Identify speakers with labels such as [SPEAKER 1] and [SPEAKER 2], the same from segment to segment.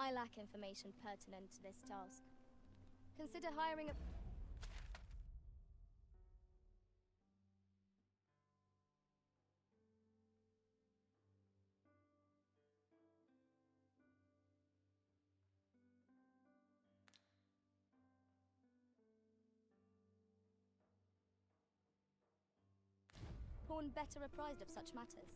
[SPEAKER 1] I lack information pertinent to this task. Consider hiring a... pawn better apprised of such matters.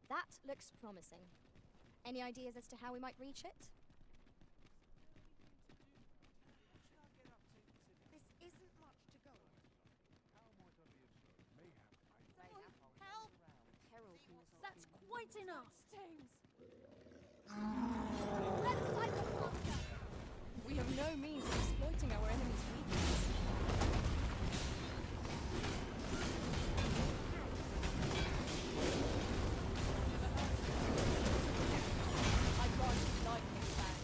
[SPEAKER 1] That looks promising. Any ideas as to how we might reach it?
[SPEAKER 2] This isn't much to go on.
[SPEAKER 3] Help!
[SPEAKER 4] That's quite enough!
[SPEAKER 1] Let us fight the monster! We have no means of exploiting our enemy's weakness. I grant you lightning back.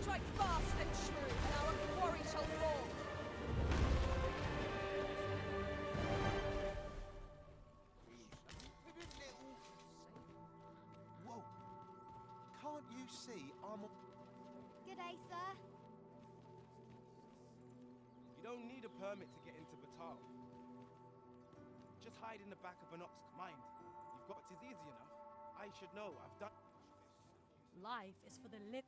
[SPEAKER 1] Strike fast and true, and our quarry shall fall.
[SPEAKER 5] Whoa! Can't you see I'm a...
[SPEAKER 1] Good day, sir.
[SPEAKER 5] You don't need a permit to get into Batal. Just hide in the back of an ox mine. You've got... It's easy enough. I should know. I've done...
[SPEAKER 4] Life is for the live.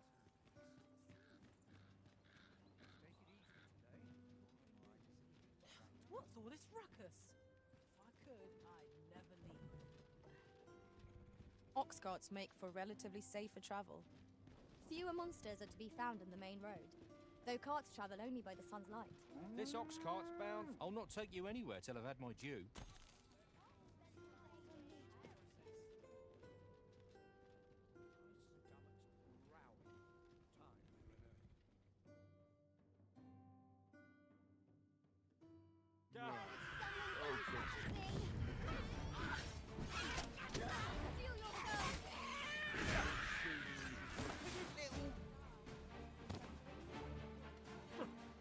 [SPEAKER 4] What's all this ruckus? If I could, I'd never leave.
[SPEAKER 6] Ox carts make for relatively safer travel.
[SPEAKER 1] Fewer monsters are to be found on the main road, though carts travel only by the sun's light.
[SPEAKER 7] This ox cart's bound. I'll not take you anywhere till I've had my due.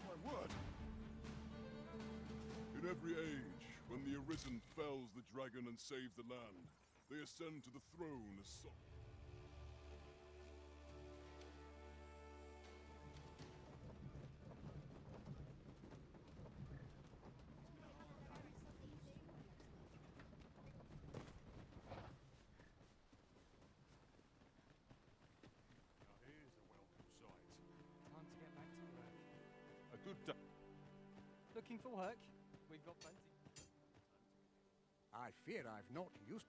[SPEAKER 8] My word! In every age, when the Arisen fells the dragon and saves the land, they ascend to the throne as
[SPEAKER 7] Time to get back to work.
[SPEAKER 8] a good day.
[SPEAKER 7] Looking for work? We've got plenty.
[SPEAKER 9] I fear I've not used...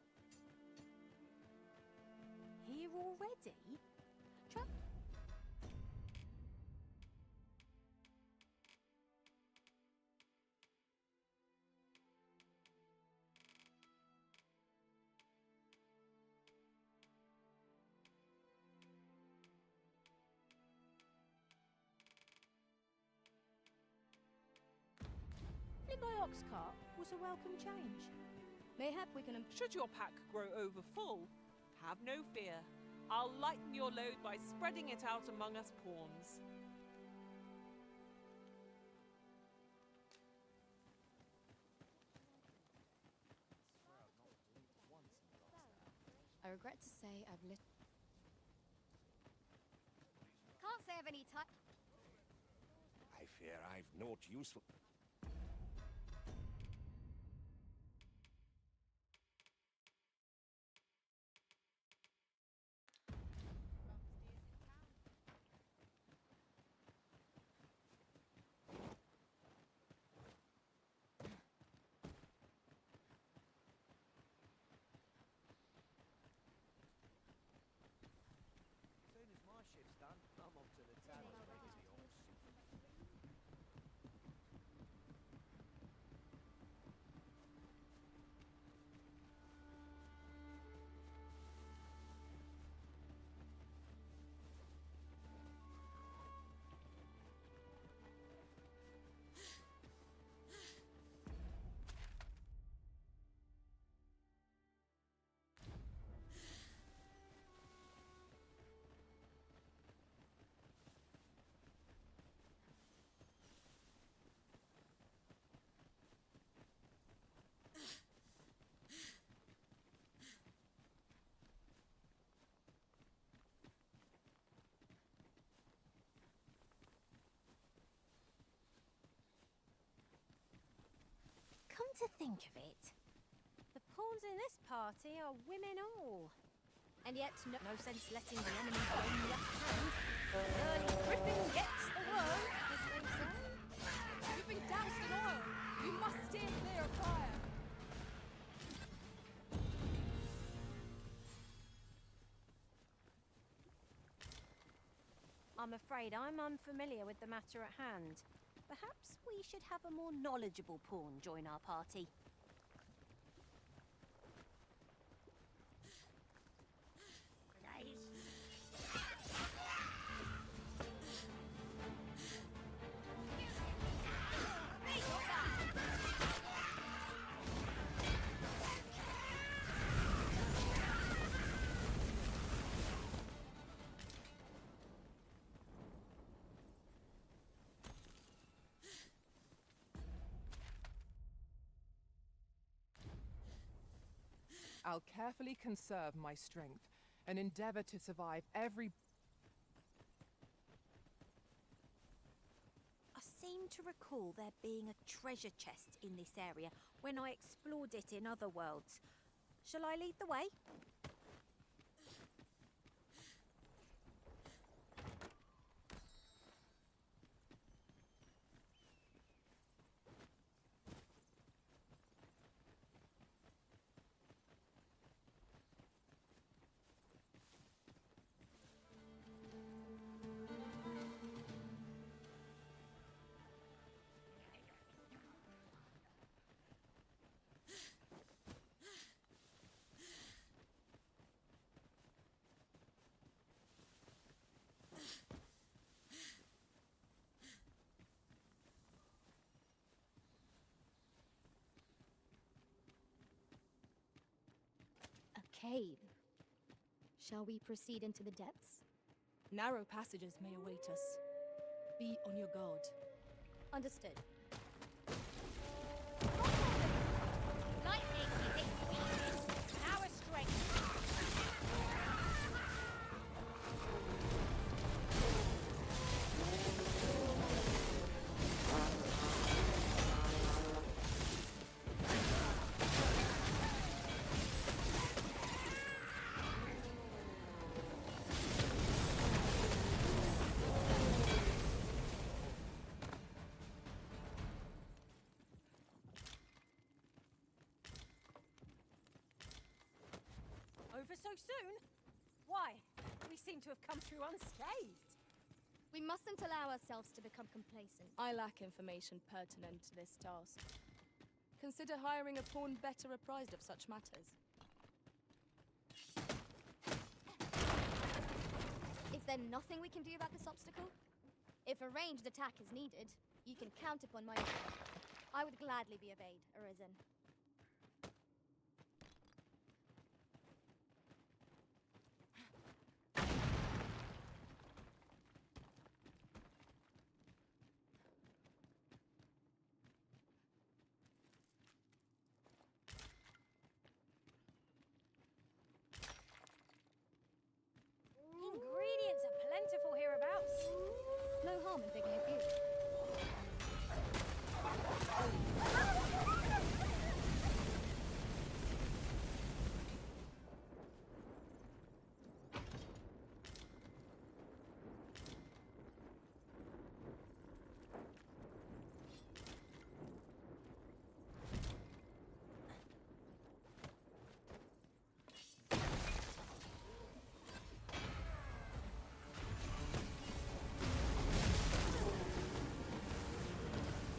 [SPEAKER 4] Here already?
[SPEAKER 6] Fleeing by ox cart was a welcome change.
[SPEAKER 1] Mayhap we can...
[SPEAKER 3] Should your pack grow over full, have no fear. I'll lighten your load by spreading it out among us pawns.
[SPEAKER 6] I regret to say I've lit...
[SPEAKER 1] Can't say I've any time.
[SPEAKER 9] I fear I've naught useful...
[SPEAKER 2] As soon as my shift's done, I'm off to the tavern.
[SPEAKER 10] to think of it, the pawns in this party are women all. And yet, no sense letting the enemy gain left hand. Early Griffin gets the worm, as they say.
[SPEAKER 1] You've been doused in oil. You must steer clear of fire.
[SPEAKER 10] I'm afraid I'm unfamiliar with the matter at hand. Perhaps we should have a more knowledgeable pawn join our party.
[SPEAKER 11] I'll carefully conserve my strength and endeavor to survive every...
[SPEAKER 10] I seem to recall there being a treasure chest in this area when I explored it in other worlds. Shall I lead the way?
[SPEAKER 6] A cave. Shall we proceed into the depths?
[SPEAKER 1] Narrow passages may await us. Be on your guard.
[SPEAKER 6] Understood.
[SPEAKER 10] Lightning is its weakness. Our strength. Over so soon? Why? We seem to have come through unscathed.
[SPEAKER 6] We mustn't allow ourselves to become complacent.
[SPEAKER 1] I lack information pertinent to this task. Consider hiring a pawn better apprised of such matters.
[SPEAKER 6] Is there nothing we can do about this obstacle? If a ranged attack is needed, you can count upon my aid. I would gladly be of aid, Arisen.
[SPEAKER 10] Ingredients are plentiful hereabouts.
[SPEAKER 6] No harm in digging a few.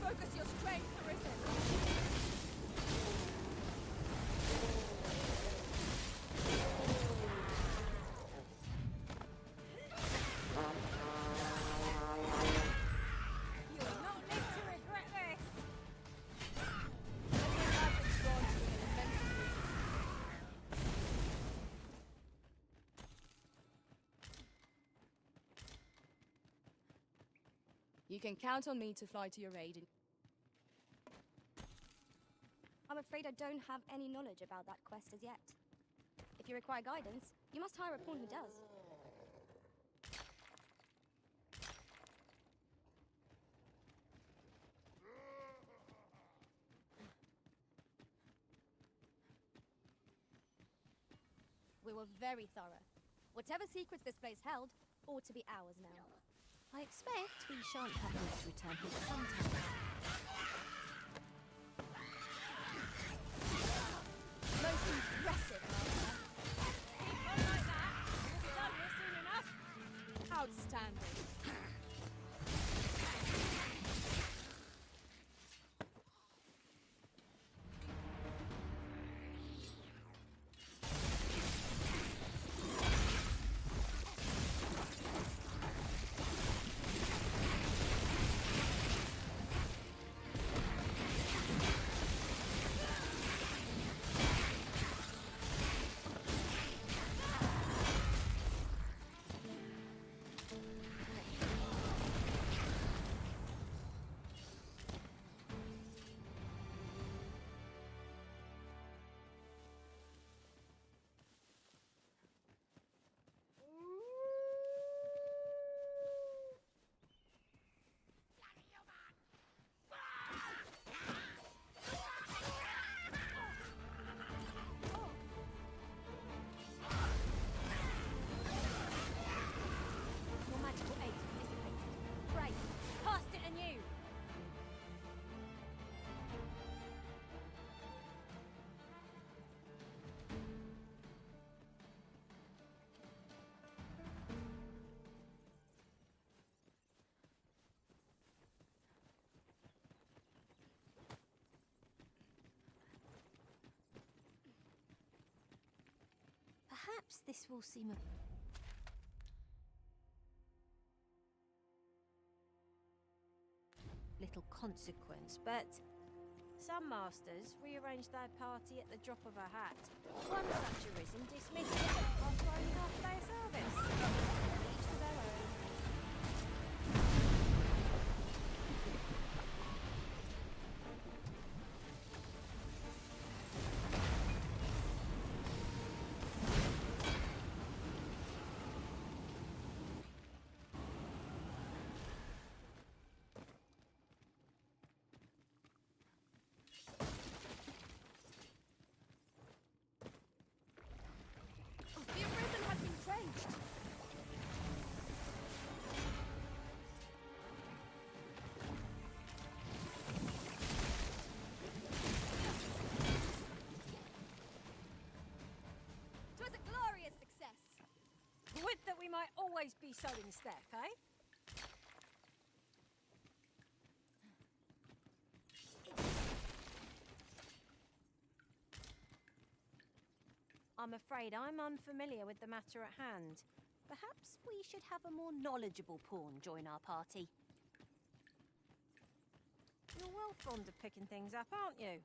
[SPEAKER 1] Focus your strength, Arisen.
[SPEAKER 10] You will not live to regret this.
[SPEAKER 1] Your life is drawn to an inventive reason. You can count on me to fly to your aid.
[SPEAKER 6] I'm afraid I don't have any knowledge about that quest as yet. If you require guidance, you must hire a pawn who does. We were very thorough. Whatever secrets this place held ought to be ours now.
[SPEAKER 10] I expect we shan't have need to return here for some time.
[SPEAKER 6] Most impressive, Master.
[SPEAKER 10] Keep on like that. We'll be done here soon enough.
[SPEAKER 1] Outstanding.
[SPEAKER 10] Your magical aid has dissipated. Great. Past it and you. Perhaps this will seem a little consequence, but some masters rearrange their party at the drop of a hat. One such arisen dismissed it after only half a day of service. Each to their own.
[SPEAKER 1] The Arisen has been changed.
[SPEAKER 6] It was a glorious success.
[SPEAKER 10] Would that we might always be so in step, eh? I'm afraid I'm unfamiliar with the matter at hand. Perhaps we should have a more knowledgeable pawn join our party. You're well fond of picking things up, aren't you?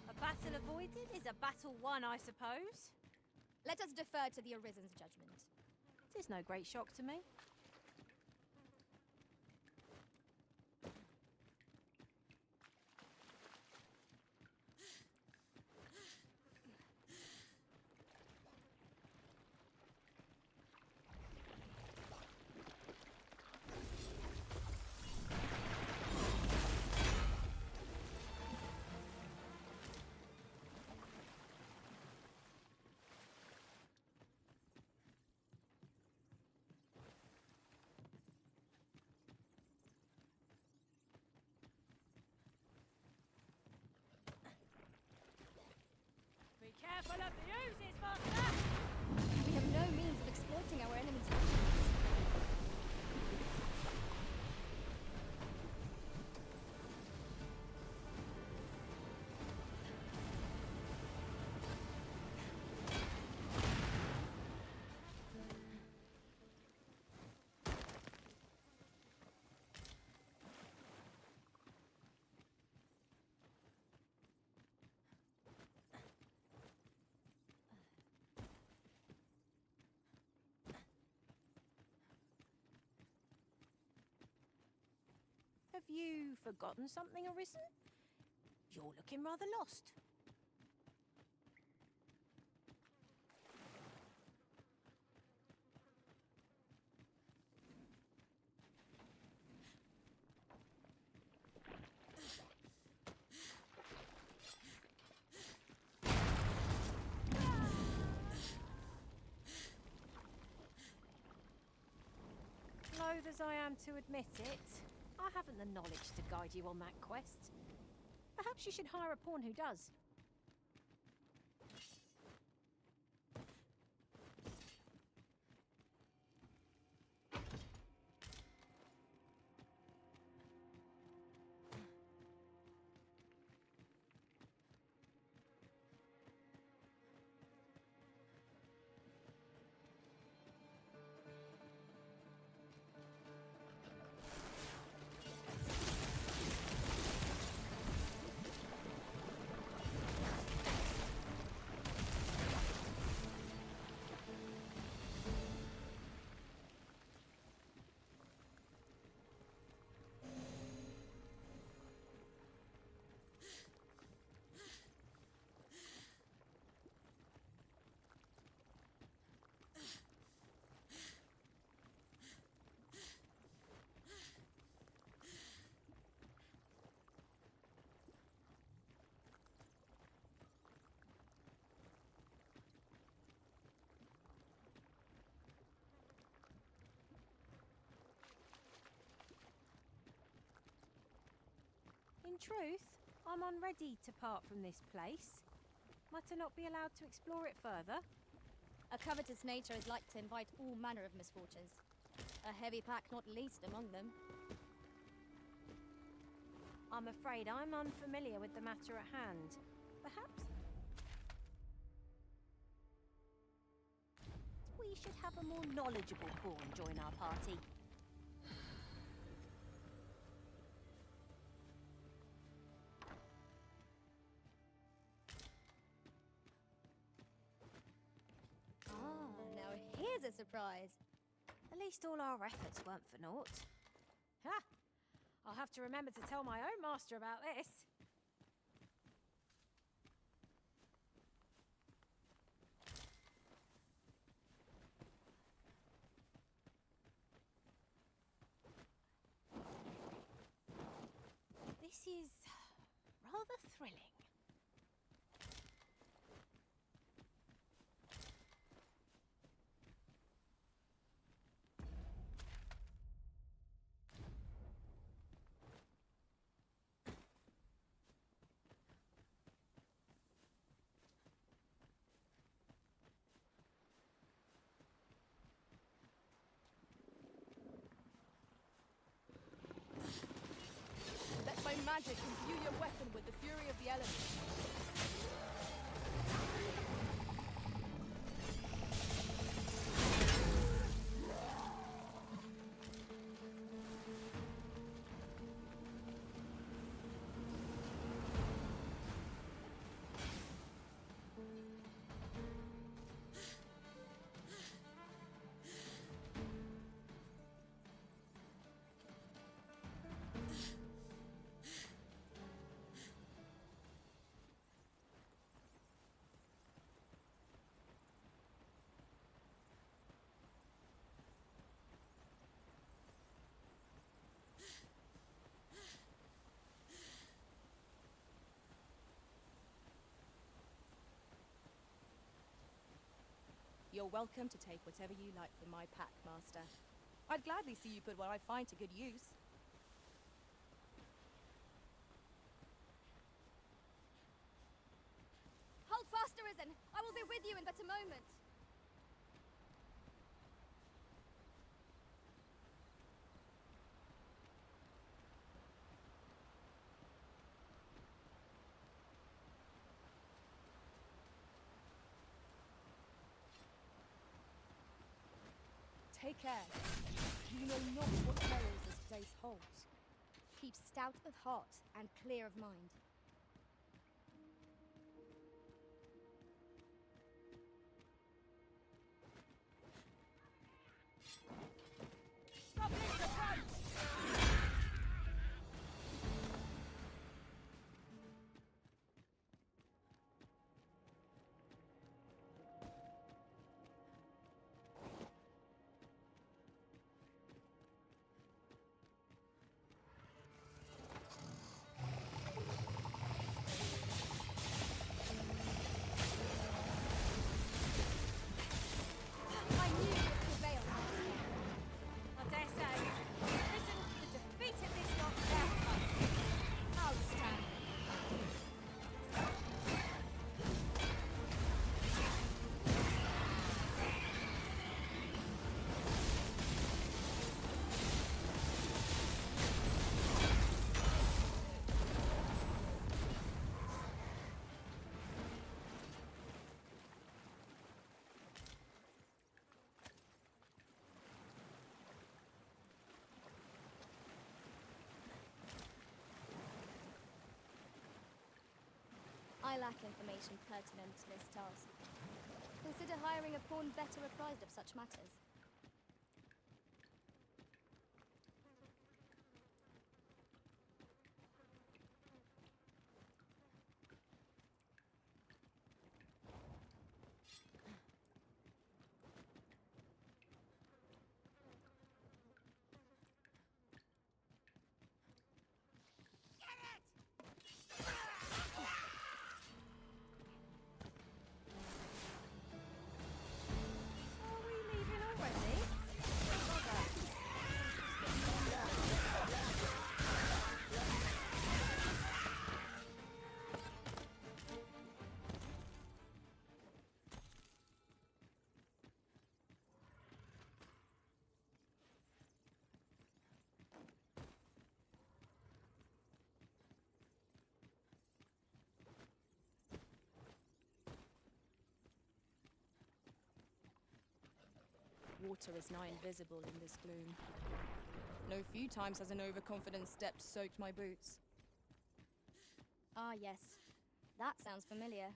[SPEAKER 10] A battle avoided is a battle won, I suppose.
[SPEAKER 6] Let us defer to the Arisen's judgment.
[SPEAKER 10] It is no great shock to me. Be careful of the oozes, Master!
[SPEAKER 6] We have no means of exploiting our enemy's actions.
[SPEAKER 10] Have you forgotten something, Arisen? You're looking rather lost. Loath as I am to admit it, I haven't the knowledge to guide you on that quest. Perhaps you should hire a pawn who does. In truth, I'm unready to part from this place. Might I not be allowed to explore it further?
[SPEAKER 6] A covetous nature is like to invite all manner of misfortunes. A heavy pack not least among them.
[SPEAKER 10] I'm afraid I'm unfamiliar with the matter at hand. Perhaps we should have a more knowledgeable pawn join our party.
[SPEAKER 6] Now here's a surprise.
[SPEAKER 10] At least all our efforts weren't for naught. Ha! I'll have to remember to tell my own master about this. This is rather thrilling.
[SPEAKER 1] Let my magic imbue your weapon with the fury of the elements. You're welcome to take whatever you like from my pack, Master. I'd gladly see you put what I find to good use.
[SPEAKER 6] Hold fast, Arisen! I will be with you in but a moment.
[SPEAKER 1] Take care. You know not what perils this place holds.
[SPEAKER 6] Keep stout of heart and clear of mind.
[SPEAKER 1] Stop this approach!
[SPEAKER 6] I lack information pertinent to this task. Consider hiring a pawn better apprised of such matters.
[SPEAKER 10] Are we leaving already?
[SPEAKER 1] Water is nigh invisible in this gloom. No few times has an overconfident step soaked my boots.
[SPEAKER 6] Ah, yes. That sounds familiar.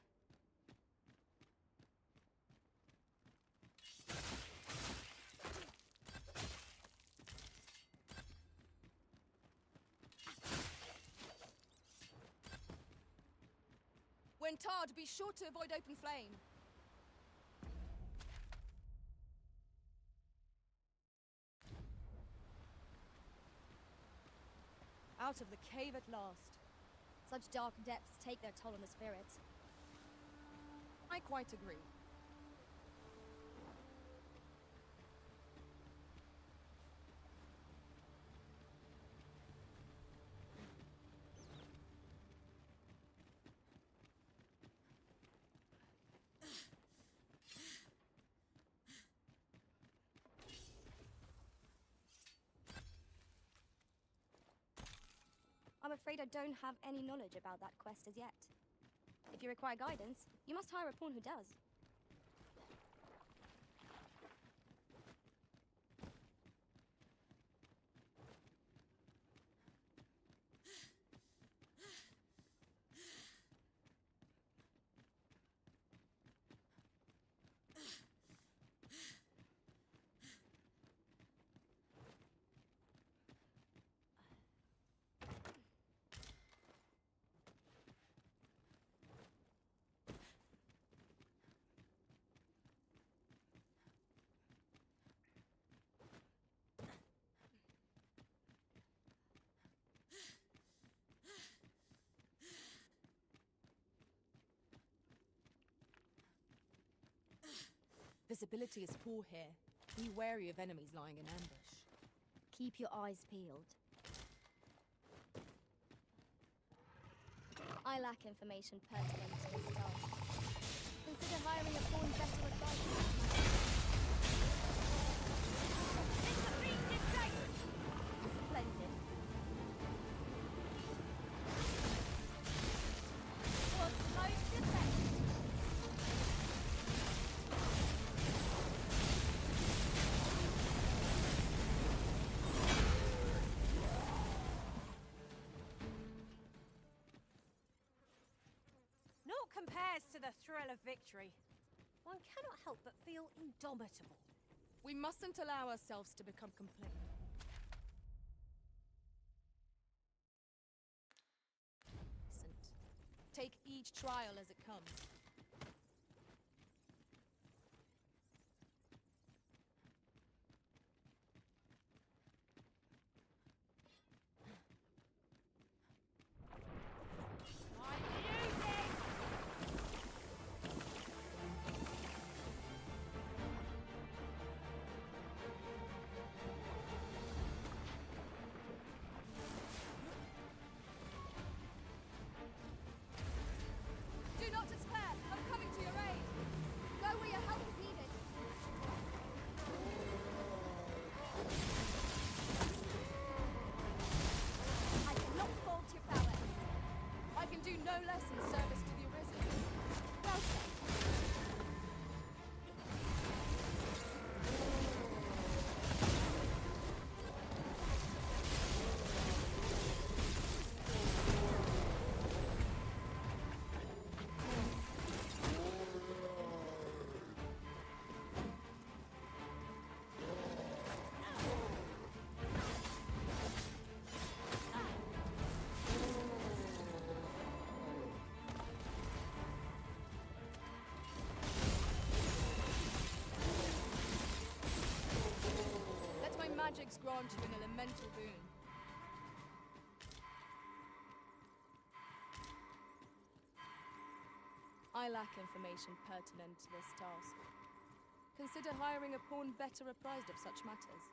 [SPEAKER 1] When tarred, be sure to avoid open flame. Out of the cave at last.
[SPEAKER 6] Such dark depths take their toll on the spirit.
[SPEAKER 1] I quite agree.
[SPEAKER 6] I'm afraid I don't have any knowledge about that quest as yet. If you require guidance, you must hire a pawn who does.
[SPEAKER 1] Visibility is poor here. Be wary of enemies lying in ambush.
[SPEAKER 6] Keep your eyes peeled. I lack information pertinent to this task. Consider hiring a pawn better advised. Splendid. Was most effective.
[SPEAKER 10] Naught compares to the thrill of victory. One cannot help but feel indomitable.
[SPEAKER 1] We mustn't allow ourselves to become complacent. Take each trial as it comes. Do not despair! gods grant you an elemental boon. I lack information pertinent to this task. Consider hiring a pawn better apprised of such matters.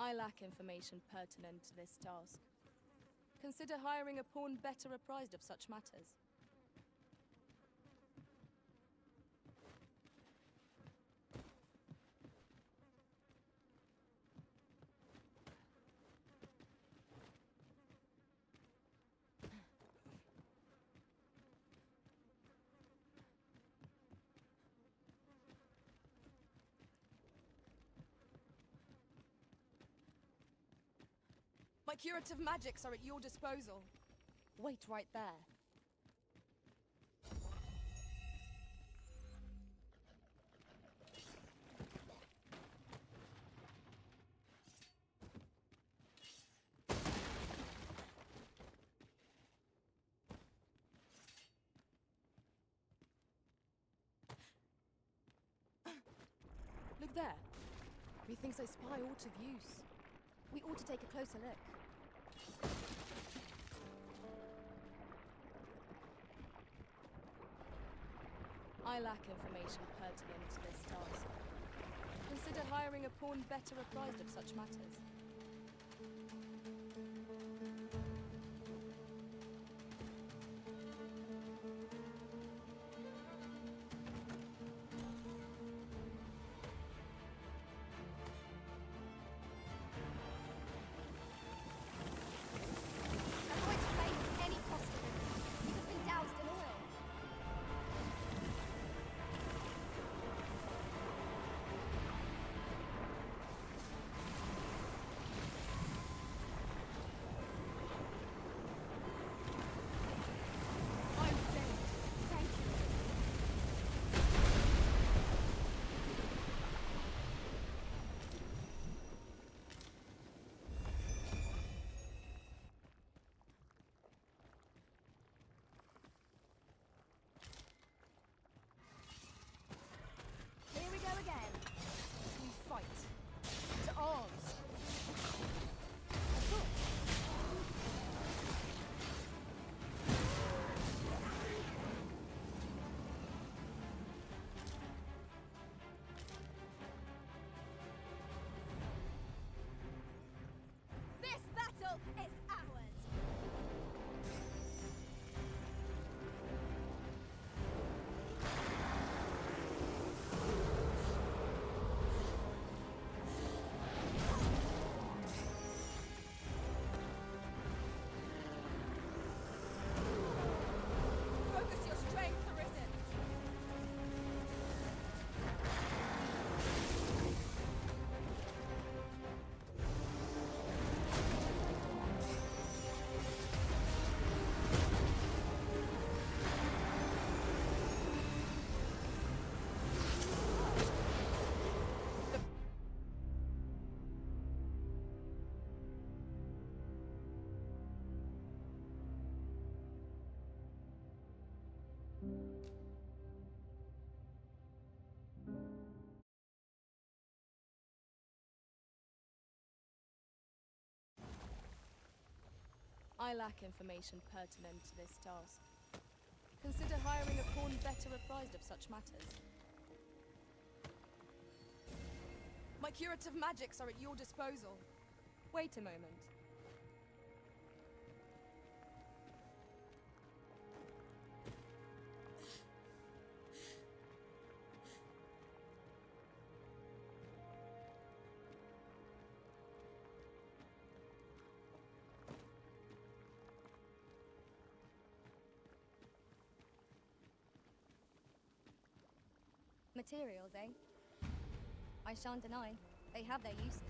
[SPEAKER 1] I lack information pertinent to this task. Consider hiring a pawn better apprised of such matters. My curative magics are at your disposal. Wait right there. Look there. Methinks I spy aught of use.
[SPEAKER 6] We ought to take a closer look.
[SPEAKER 1] I lack information pertinent to this task. Consider hiring a pawn better apprised of such matters.
[SPEAKER 6] Avoid flame at any cost of it. You have been doused in oil.
[SPEAKER 1] I'm saved. Thank you.
[SPEAKER 6] Here we go again.
[SPEAKER 1] We fight. To arms.
[SPEAKER 6] This battle is ours.
[SPEAKER 1] Focus your strength, Arisen. I lack information pertinent to this task. Consider hiring a pawn better apprised of such matters. My curative magics are at your disposal. Wait a moment.
[SPEAKER 6] Materials, eh? I shan't deny, they have their uses.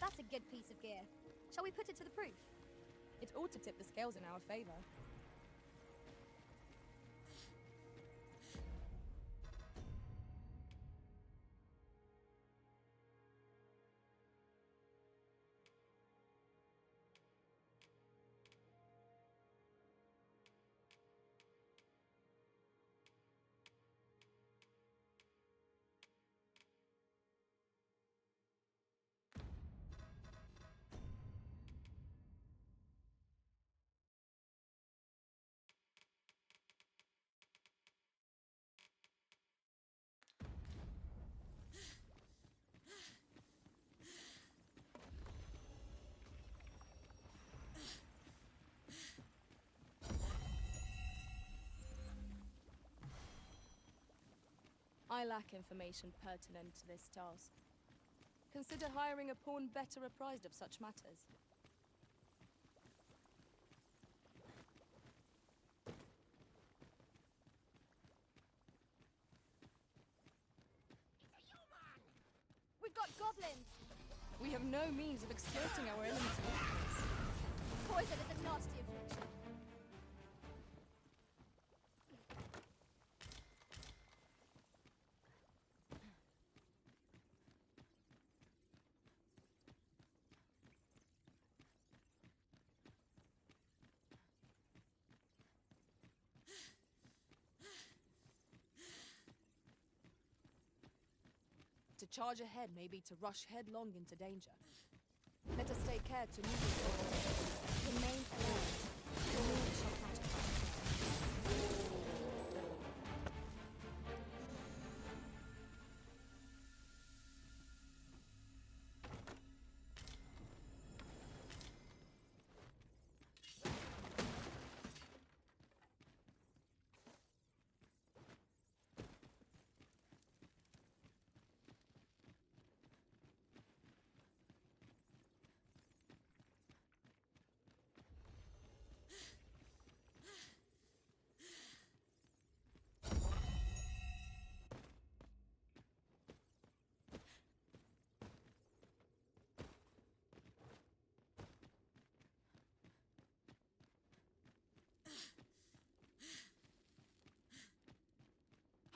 [SPEAKER 6] That's a good piece of gear. Shall we put it to the proof?
[SPEAKER 1] It ought to tip the scales in our favor. I lack information pertinent to this task. Consider hiring a pawn better apprised of such matters.
[SPEAKER 6] We've got goblins!
[SPEAKER 1] We have no means of exploiting our enemy's weakness.
[SPEAKER 6] Poison is a nasty affliction.
[SPEAKER 1] To charge ahead may be to rush headlong into danger. Let us take care to move forward.
[SPEAKER 6] Remain alert. The moon shall catch fire.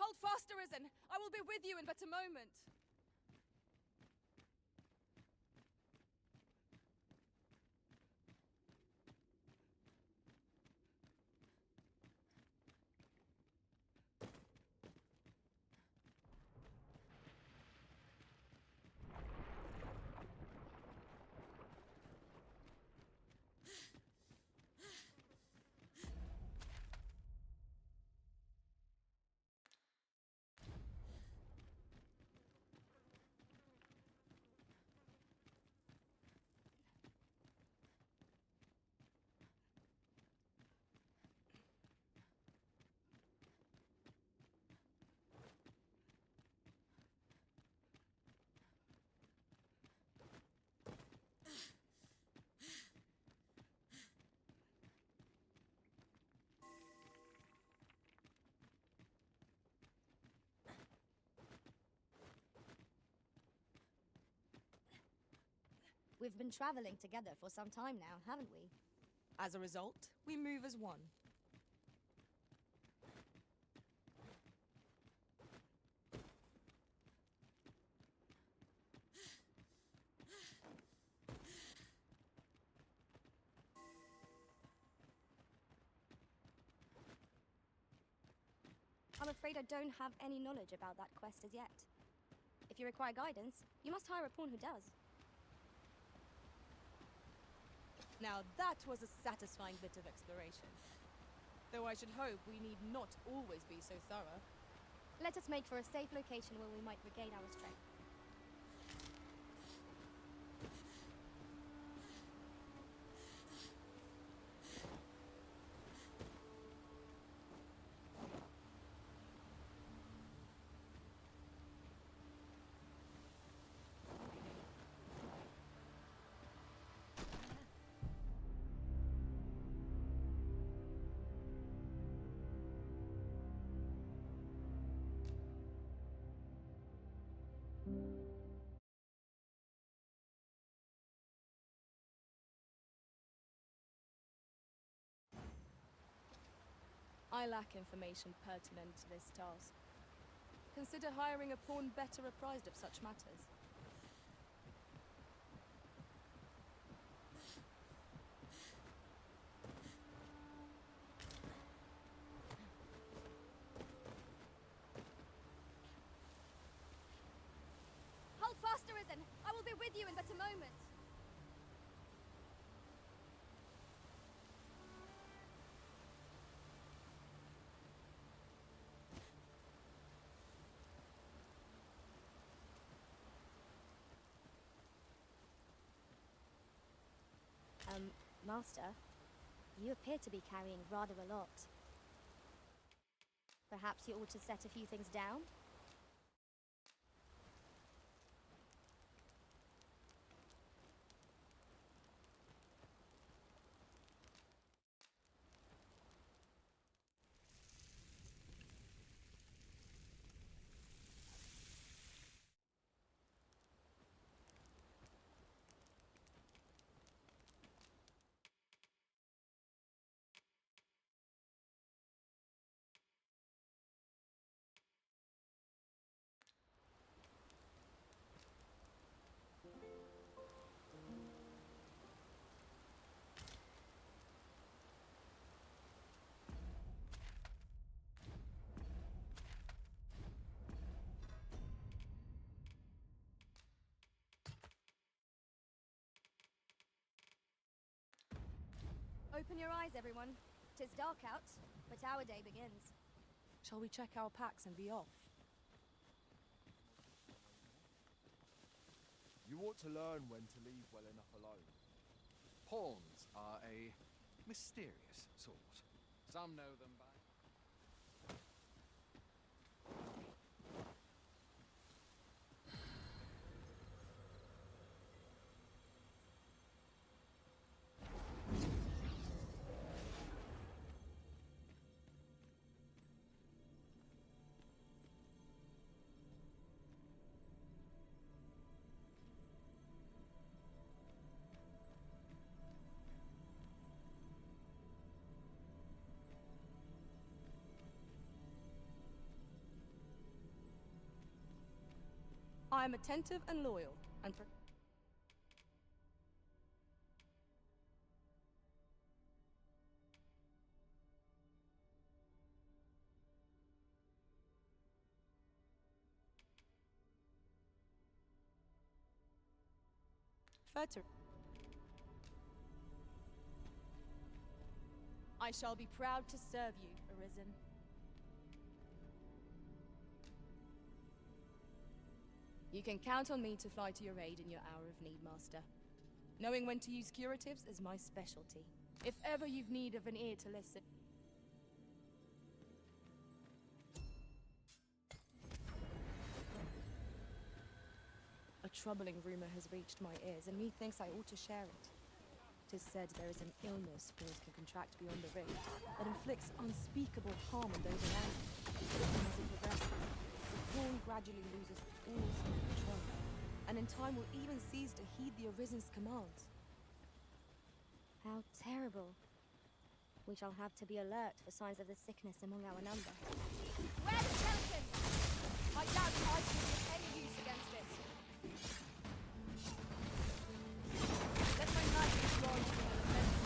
[SPEAKER 1] Hold fast, Arisen! I will be with you in but a moment!
[SPEAKER 6] We've been traveling together for some time now, haven't we?
[SPEAKER 1] As a result, we move as one.
[SPEAKER 6] I'm afraid I don't have any knowledge about that quest as yet. If you require guidance, you must hire a pawn who does.
[SPEAKER 1] Now that was a satisfying bit of exploration. Though I should hope we need not always be so thorough.
[SPEAKER 6] Let us make for a safe location where we might regain our strength.
[SPEAKER 1] I lack information pertinent to this task. Consider hiring a pawn better apprised of such matters.
[SPEAKER 6] Hold fast, Arisen! I will be with you in but a moment! Master, you appear to be carrying rather a lot. Perhaps you ought to set a few things down? Open your eyes, everyone. 'Tis dark out, but our day begins.
[SPEAKER 1] Shall we check our packs and be off?
[SPEAKER 12] You ought to learn when to leave well enough alone.
[SPEAKER 7] Pawns are a mysterious sort. Some know them by...
[SPEAKER 1] I am attentive and loyal, and Fetter. I shall be proud to serve you, Arisen. You can count on me to fly to your aid in your hour of need, Master. Knowing when to use curatives is my specialty. If ever you've need of an ear to listen... A troubling rumor has reached my ears, and methinks I ought to share it. 'Tis said there is an illness spores can contract beyond the rift that inflicts unspeakable harm on those around it. As it progresses, the pawn gradually loses all self-control, and in time will even cease to heed the Arisen's commands.
[SPEAKER 6] How terrible. We shall have to be alert for signs of the sickness among our number. Where are the skeletons? I doubt I can be of any use against it.
[SPEAKER 1] Let my magic launch in an immense...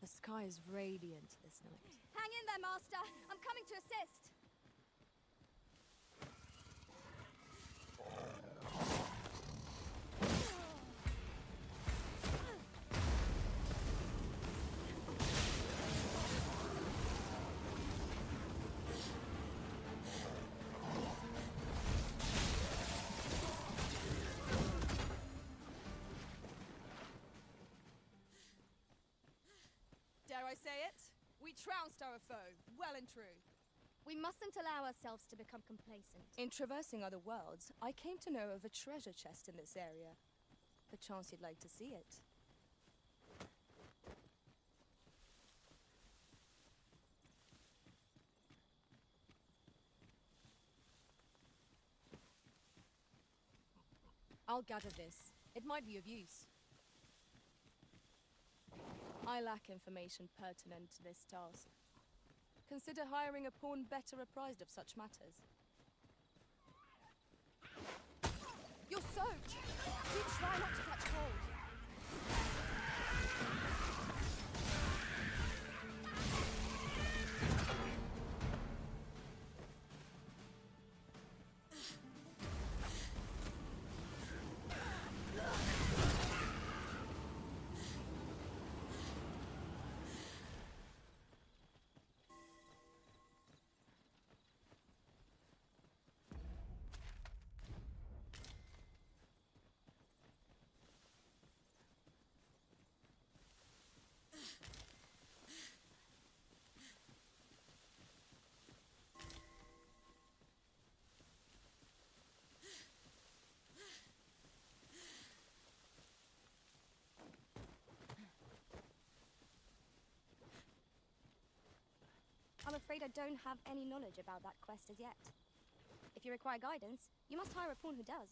[SPEAKER 1] The sky is radiant this night.
[SPEAKER 6] Hang in there, Master. I'm coming to assist.
[SPEAKER 1] Dare I say it? We trounced our foe, well and true.
[SPEAKER 6] We mustn't allow ourselves to become complacent.
[SPEAKER 1] In traversing other worlds, I came to know of a treasure chest in this area. Perchance you'd like to see it. I'll gather this. It might be of use. I lack information pertinent to this task. Consider hiring a pawn better apprised of such matters. You're soaked! Do try not to catch cold.
[SPEAKER 6] I'm afraid I don't have any knowledge about that quest as yet. If you require guidance, you must hire a pawn who does.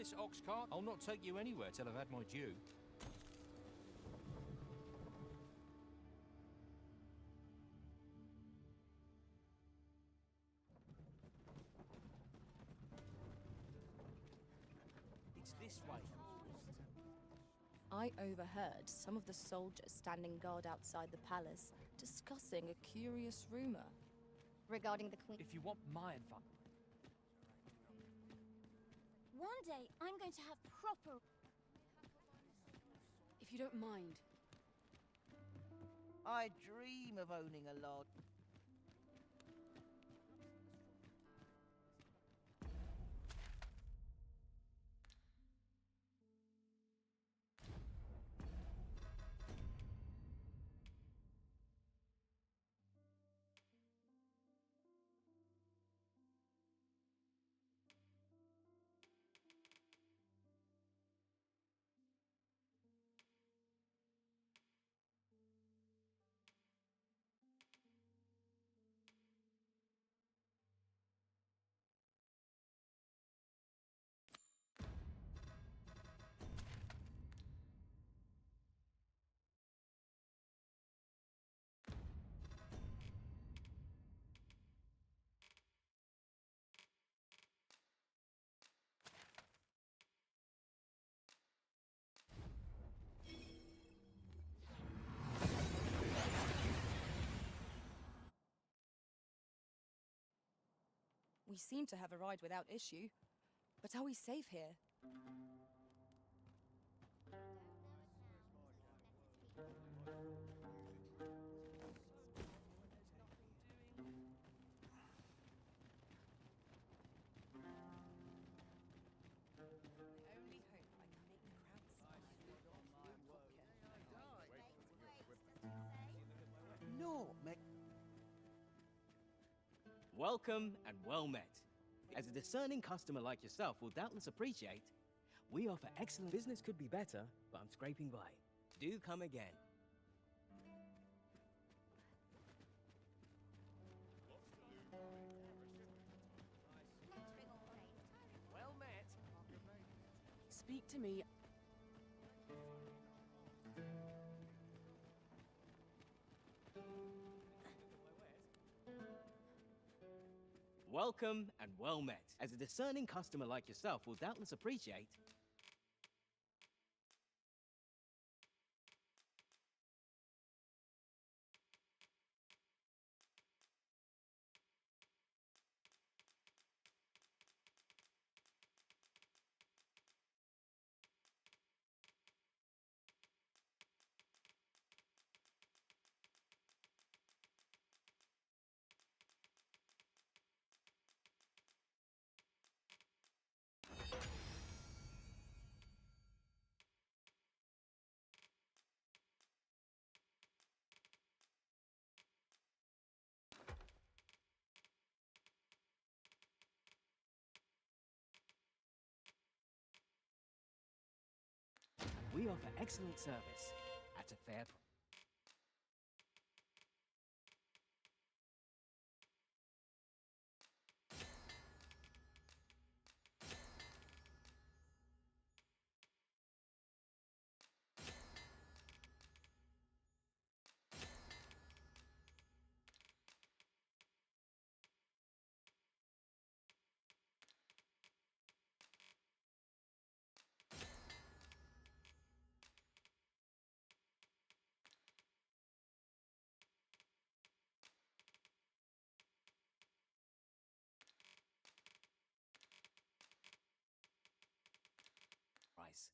[SPEAKER 13] this ox cart? I'll not take you anywhere till I've had my due.
[SPEAKER 2] It's this way.
[SPEAKER 1] I overheard some of the soldiers standing guard outside the palace discussing a curious rumor.
[SPEAKER 6] Regarding the queen.
[SPEAKER 12] If you want my advice.
[SPEAKER 10] One day, I'm going to have proper...
[SPEAKER 4] If you don't mind.
[SPEAKER 2] I dream of owning a lord.
[SPEAKER 1] We seem to have arrived without issue. But are we safe here?
[SPEAKER 2] No, Meg.
[SPEAKER 14] Welcome and well met. As a discerning customer like yourself will doubtless appreciate, we offer excellent... Business could be better, but I'm scraping by. Do come again.
[SPEAKER 3] Well met.
[SPEAKER 4] Speak to me.
[SPEAKER 14] Welcome and well met. As a discerning customer like yourself will doubtless appreciate, we offer excellent service at a fair price. Price.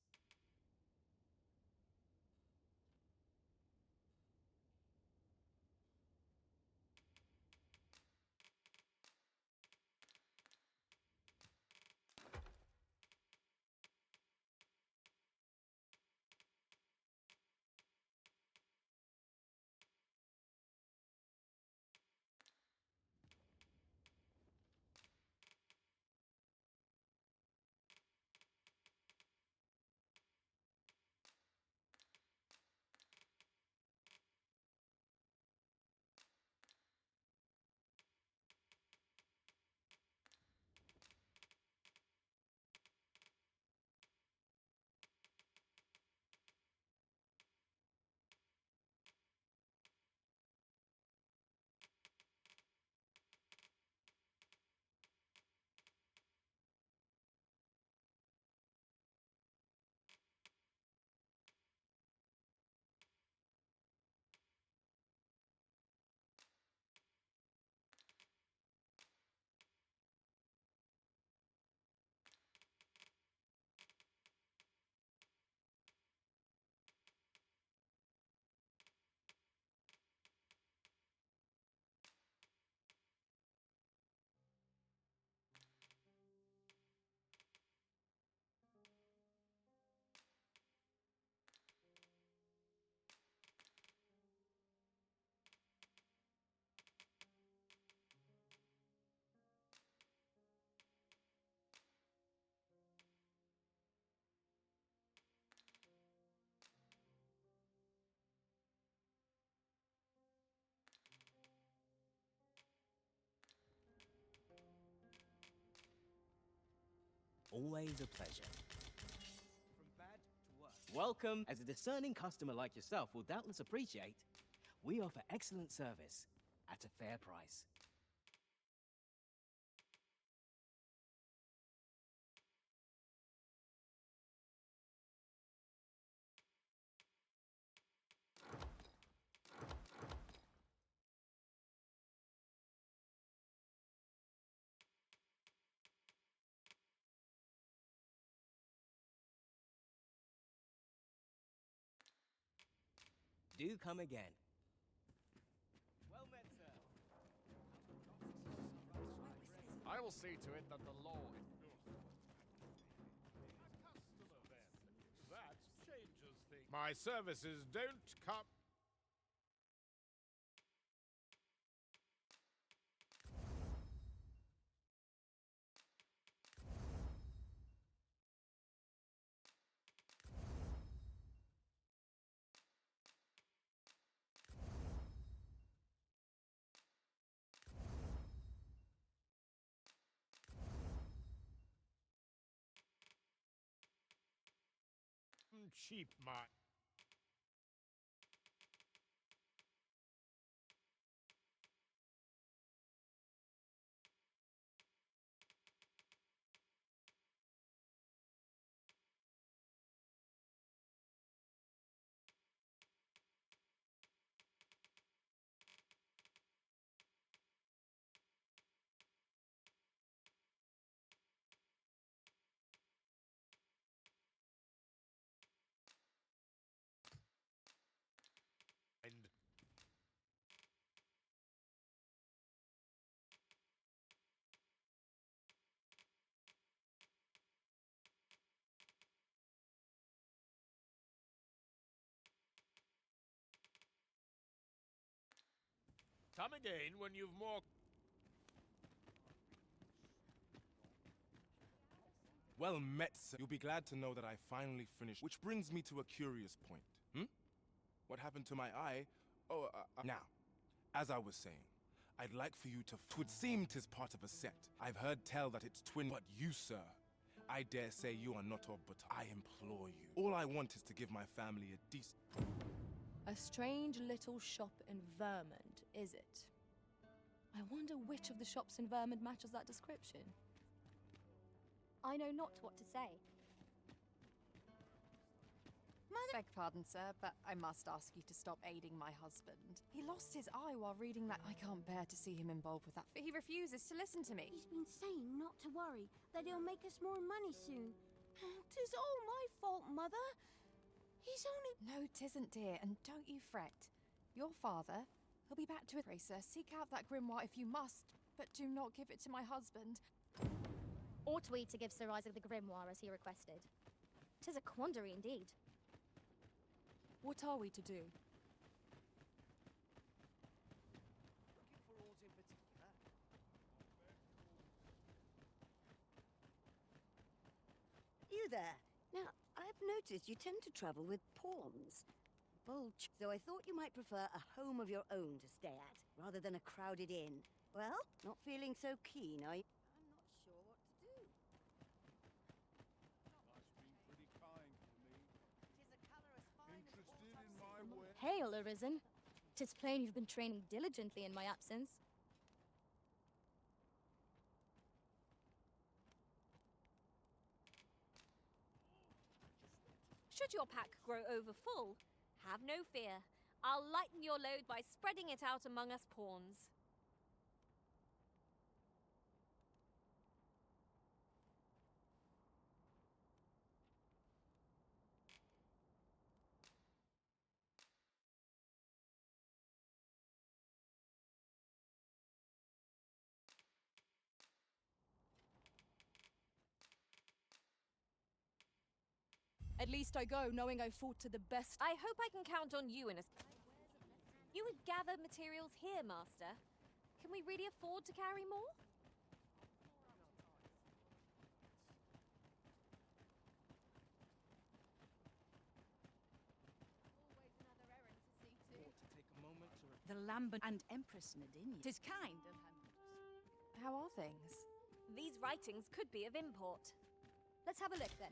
[SPEAKER 14] Always a pleasure.
[SPEAKER 2] From bad to worse.
[SPEAKER 14] Welcome. As a discerning customer like yourself will doubtless appreciate, we offer excellent service at a fair price. Do come again.
[SPEAKER 2] Well met, sir.
[SPEAKER 7] I will see to it that the law is...
[SPEAKER 8] That changes things. My services don't come... cheap, my... Come again when you've more...
[SPEAKER 5] Well met, sir. You'll be glad to know that I finally finished. Which brings me to a curious point. What happened to my eye? Oh, now, as I was saying, I'd like for you to... 'Twould seem 'tis part of a set. I've heard tell that it's twin... But you, sir, I dare say you are not of, but I implore you. All I want is to give my family a decent...
[SPEAKER 1] A strange little shop in Vermont, is it? I wonder which of the shops in Vermont matches that description.
[SPEAKER 6] I know not what to say.
[SPEAKER 4] Beg pardon, sir, but I must ask you to stop aiding my husband. He lost his eye while reading that. I can't bear to see him involved with that. But he refuses to listen to me.
[SPEAKER 15] He's been saying not to worry, that he'll make us more money soon. 'Tis all my fault, Mother. He's only...
[SPEAKER 4] No, 'tisn't, dear, and don't you fret. Your father, he'll be back to it. Racer, seek out that grimoire if you must, but do not give it to my husband.
[SPEAKER 6] Ought we to give Sir Isaac the grimoire as he requested? 'Tis a quandary indeed.
[SPEAKER 1] What are we to do?
[SPEAKER 2] Looking for aught in particular?
[SPEAKER 16] You there? Now, I've noticed you tend to travel with pawns. So I thought you might prefer a home of your own to stay at, rather than a crowded inn. Well, not feeling so keen, are you? I'm not sure what to do.
[SPEAKER 8] Life's been pretty kind to me.
[SPEAKER 16] Tis a colour as fine
[SPEAKER 8] Interested in my way?
[SPEAKER 6] Hail, Arisen. 'Tis plain you've been training diligently in my absence.
[SPEAKER 10] Should your pack grow over full, have no fear. I'll lighten your load by spreading it out among us pawns.
[SPEAKER 1] At least I go knowing I fought to the best.
[SPEAKER 10] I hope I can count on you in a... You would gather materials here, Master. Can we really afford to carry more?
[SPEAKER 4] The Lambert and Empress Nadine. 'Tis kind of him. How are things?
[SPEAKER 10] These writings could be of import.
[SPEAKER 6] Let's have a look then.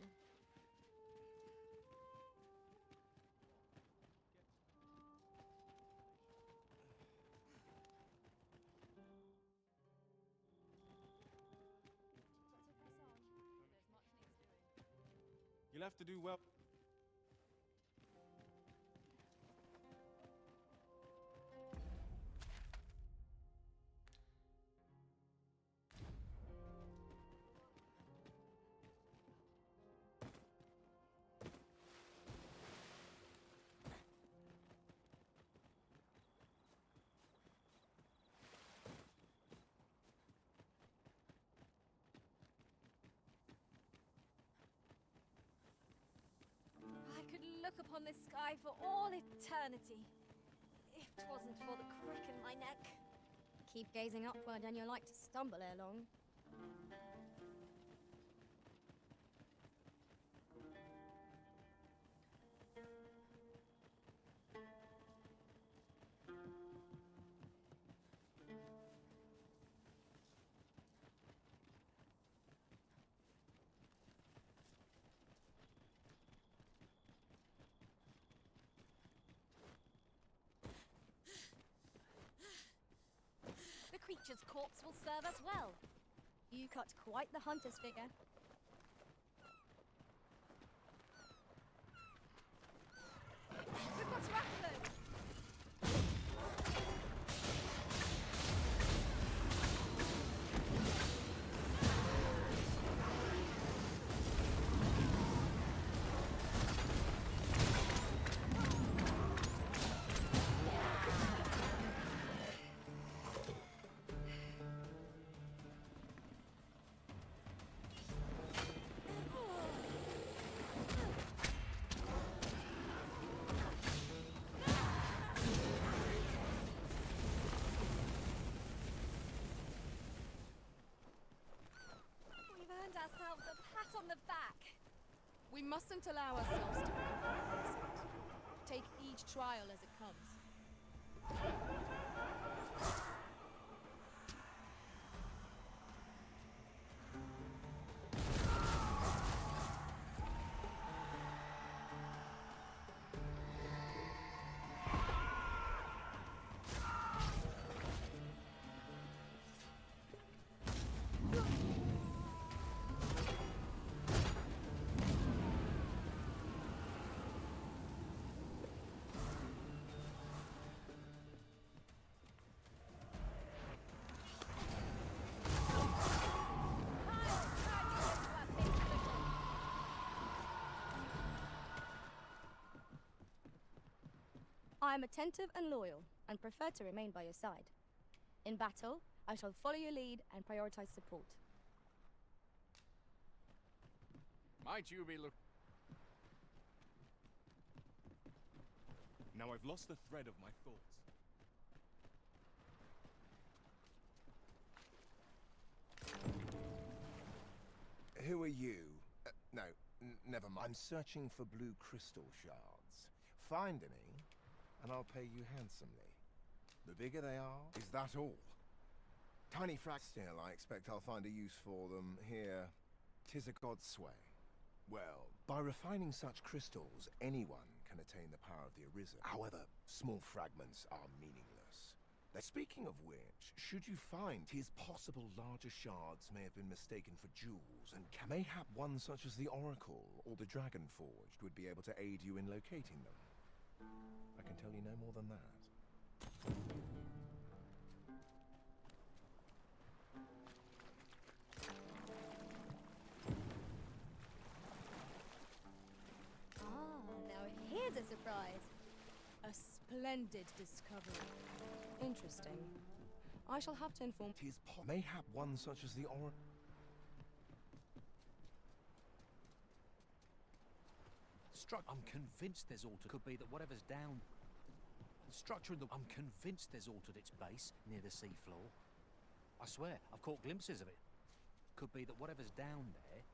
[SPEAKER 5] You'll have to do well.
[SPEAKER 10] I could look upon this sky for all eternity, if 'twasn't for the crick in my neck.
[SPEAKER 6] Keep gazing upward and you're like to stumble ere long.
[SPEAKER 10] The creature's corpse will serve us well.
[SPEAKER 6] You cut quite the hunter's figure.
[SPEAKER 10] We've got rattlers! We've earned ourselves a pat on the back.
[SPEAKER 1] We mustn't allow ourselves to become complacent. Take each trial as it comes.
[SPEAKER 6] I am attentive and loyal, and prefer to remain by your side. In battle, I shall follow your lead and prioritize support.
[SPEAKER 7] Might you be look...
[SPEAKER 5] Now I've lost the thread of my thoughts.
[SPEAKER 9] Who are you? No, never mind. I'm searching for blue crystal shards. Find any, and I'll pay you handsomely. The bigger they are, is that all? Tiny fracks still, I expect I'll find a use for them here. 'Tis a god's sway. Well, by refining such crystals, anyone can attain the power of the Arisen. However, small fragments are meaningless. Speaking of which, should you find 'tis possible larger shards may have been mistaken for jewels, and mayhap one such as the Oracle or the Dragon Forged would be able to aid you in locating them. I can tell you no more than that.
[SPEAKER 6] Now here's a surprise.
[SPEAKER 1] A splendid discovery. Interesting. I shall have to inform...
[SPEAKER 9] Mayhap one such as the Oracle...
[SPEAKER 13] I'm convinced there's altered. Could be that whatever's down... The structure of the... I'm convinced there's altered its base near the seafloor. I swear, I've caught glimpses of it. Could be that whatever's down there...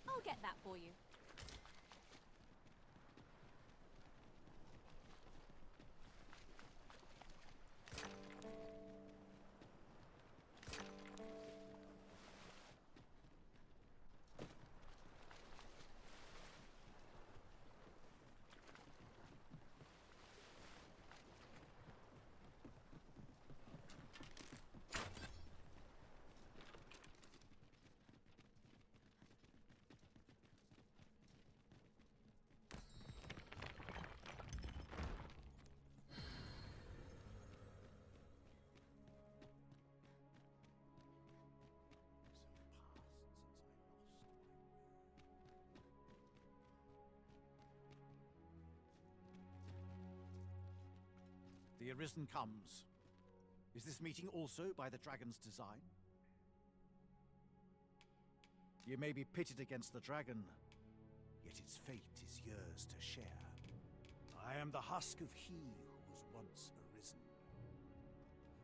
[SPEAKER 10] I'll get that for you.
[SPEAKER 13] The Arisen comes. Is this meeting also by the dragon's design? You may be pitted against the dragon, yet its fate is yours to share. I am the husk of he who was once arisen.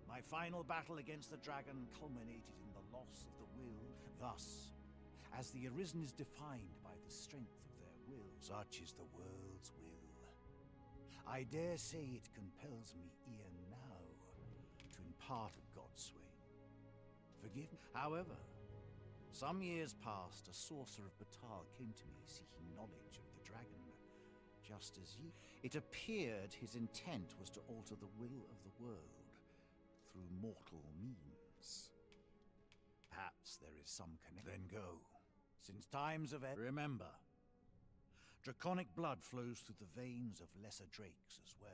[SPEAKER 13] My final battle against the dragon culminated in the loss of the will. Thus, as the Arisen is defined by the strength of their will, such is the world's will. I dare say it compels me e'en now to impart a godswain. Forgive me. However, some years past, a sorcerer of Batal came to me seeking knowledge of the dragon, just as ye. It appeared his intent was to alter the will of the world through mortal means. Perhaps there is some connection. Then go. Since times of remember, draconic blood flows through the veins of lesser drakes as well.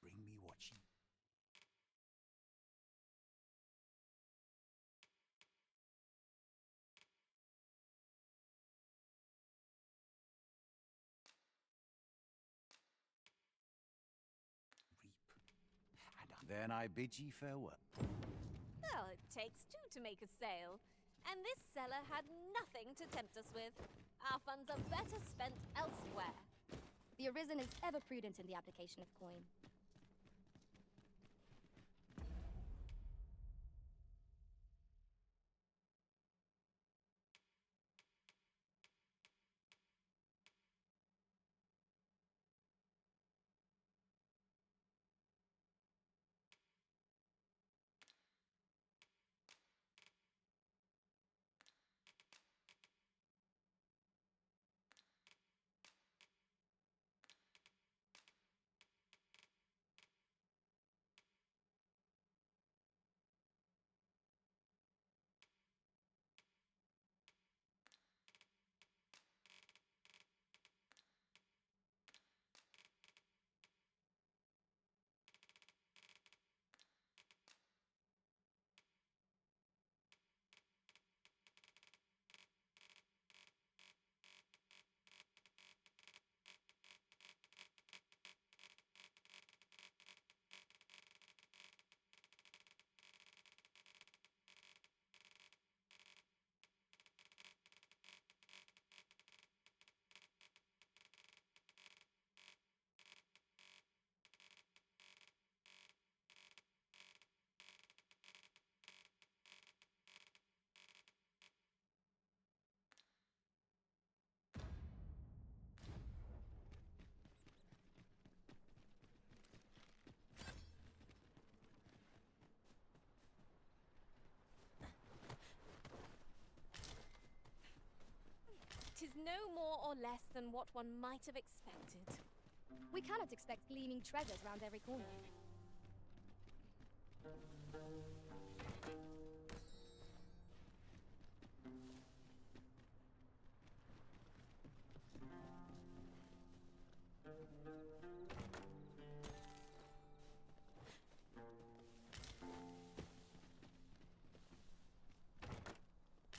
[SPEAKER 13] Bring me what ye... Then I bid ye farewell.
[SPEAKER 10] Well, it takes two to make a sale. And this seller had nothing to tempt us with. Our funds are better spent elsewhere.
[SPEAKER 6] The Arisen is ever prudent in the application of coin.
[SPEAKER 10] Tis no more or less than what one might have expected.
[SPEAKER 6] We cannot expect gleaming treasures round every corner.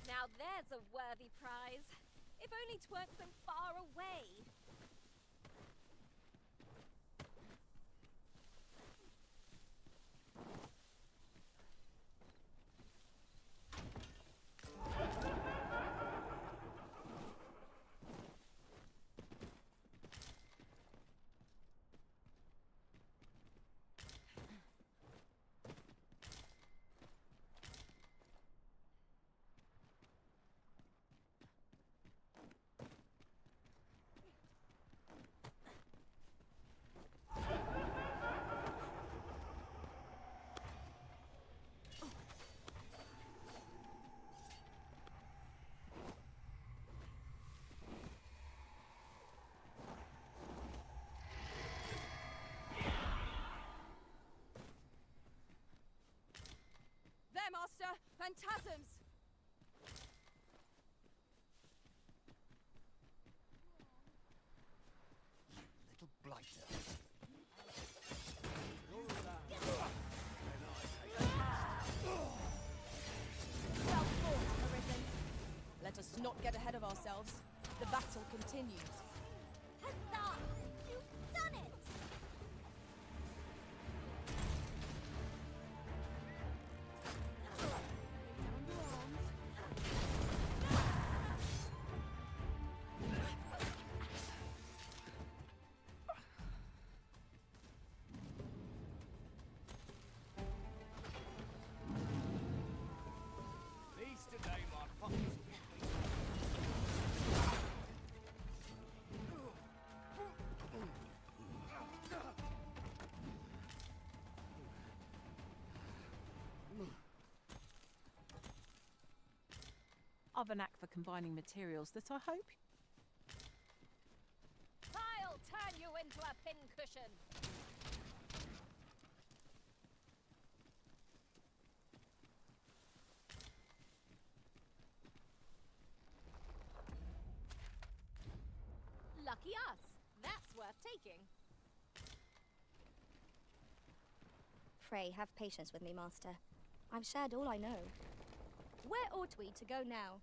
[SPEAKER 10] Now there's a worthy prize. If only 'tweren't so far away.
[SPEAKER 1] There, Master! Phantasms!
[SPEAKER 13] Little blighter.
[SPEAKER 2] You're allowed.
[SPEAKER 1] not get ahead of ourselves. The battle continues.
[SPEAKER 10] Huzzah! You've done it!
[SPEAKER 2] Least today, my pockets will be
[SPEAKER 3] I've a knack for combining materials that I hope.
[SPEAKER 10] I'll turn you into a pincushion! Lucky us. That's worth taking.
[SPEAKER 6] Pray, have patience with me, Master. I've shared all I know.
[SPEAKER 10] Where ought we to go now?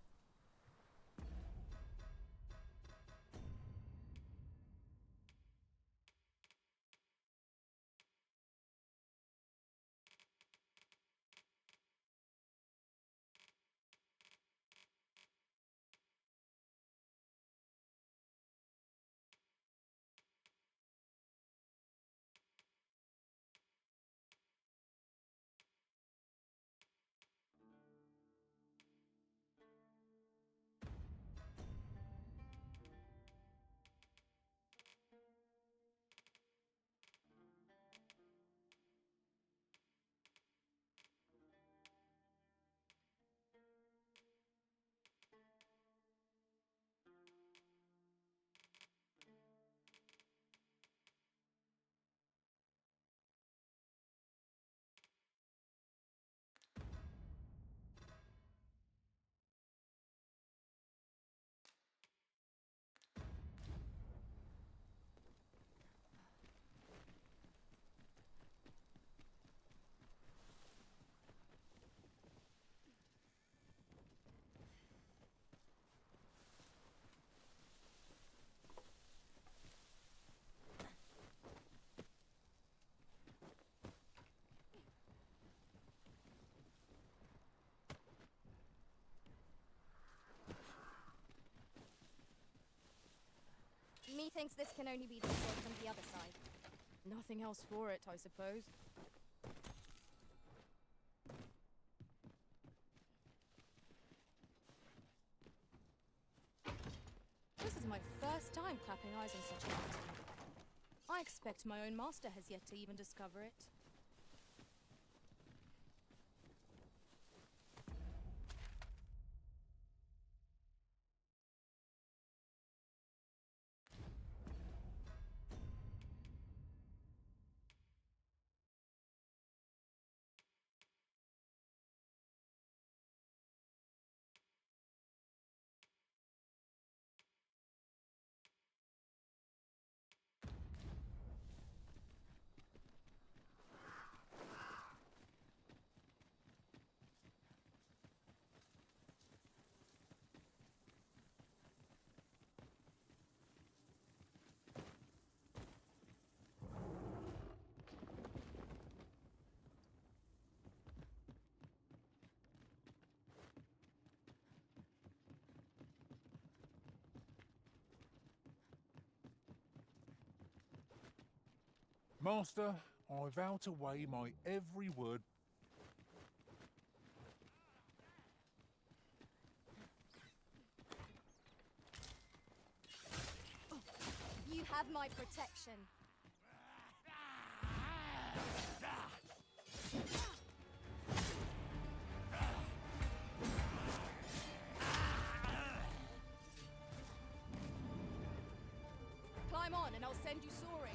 [SPEAKER 1] Methinks this can only be destroyed from the other side. Nothing else for it, I suppose. This is my first time clapping eyes on such a mountain. I expect my own master has yet to even discover it.
[SPEAKER 17] Master, I vow to weigh my every word.
[SPEAKER 1] You have my protection. Climb on and I'll send you soaring.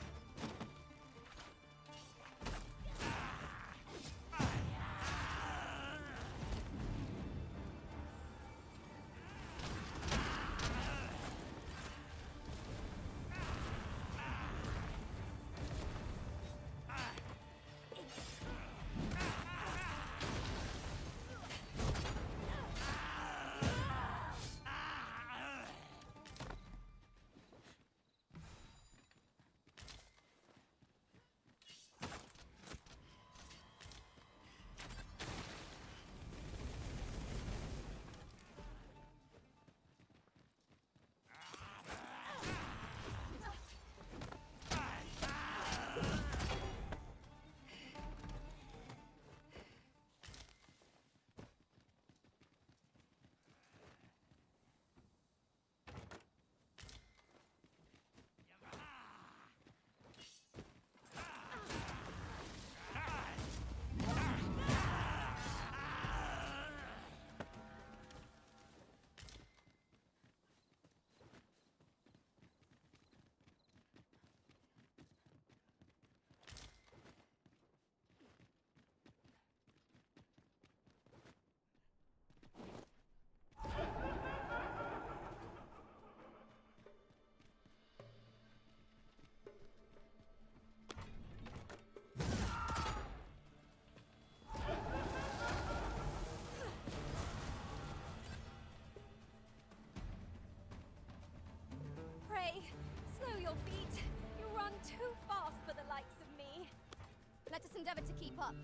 [SPEAKER 10] Let's endeavour to keep up,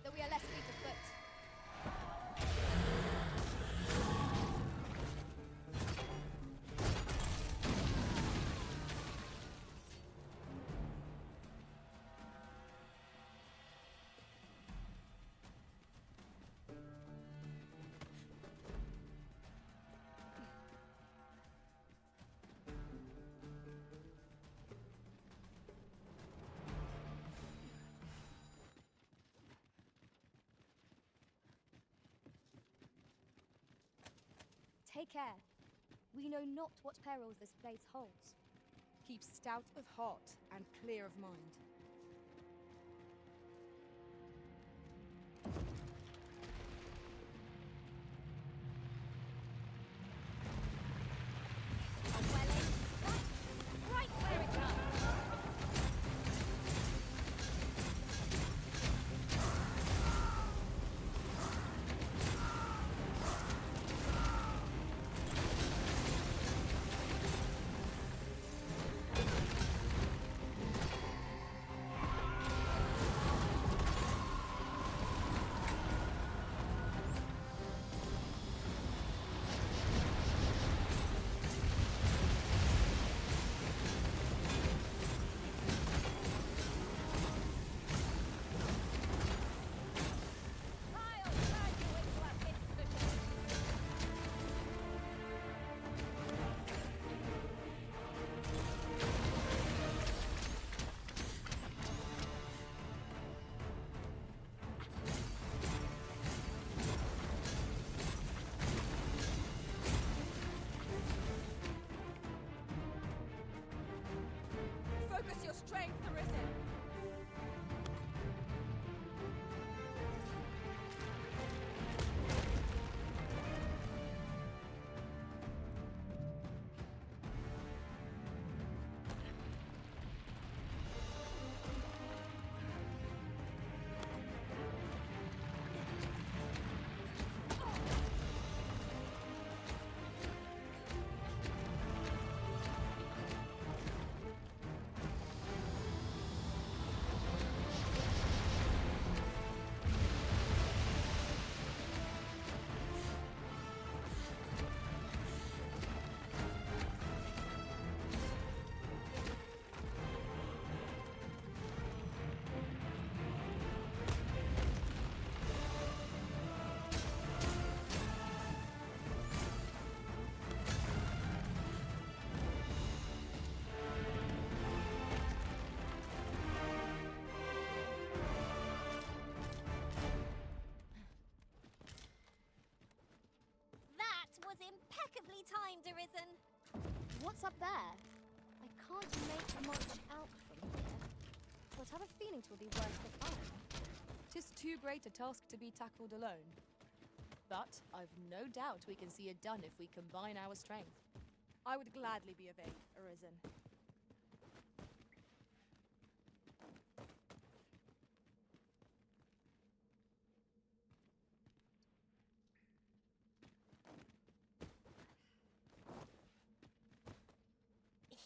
[SPEAKER 10] though we are less fleet of foot.
[SPEAKER 6] Take care. We know not what perils this place holds.
[SPEAKER 1] Keep stout of heart and clear of mind.
[SPEAKER 10] Right where it comes.
[SPEAKER 1] Focus your strength, Arisen!
[SPEAKER 10] That was impeccably timed, Arisen.
[SPEAKER 6] What's up there? I can't make much out from here, but I have a feeling 'twill be worth the time.
[SPEAKER 1] 'Tis too great a task to be tackled alone. But I've no doubt we can see it done if we combine our strength. I would gladly be of aid, Arisen.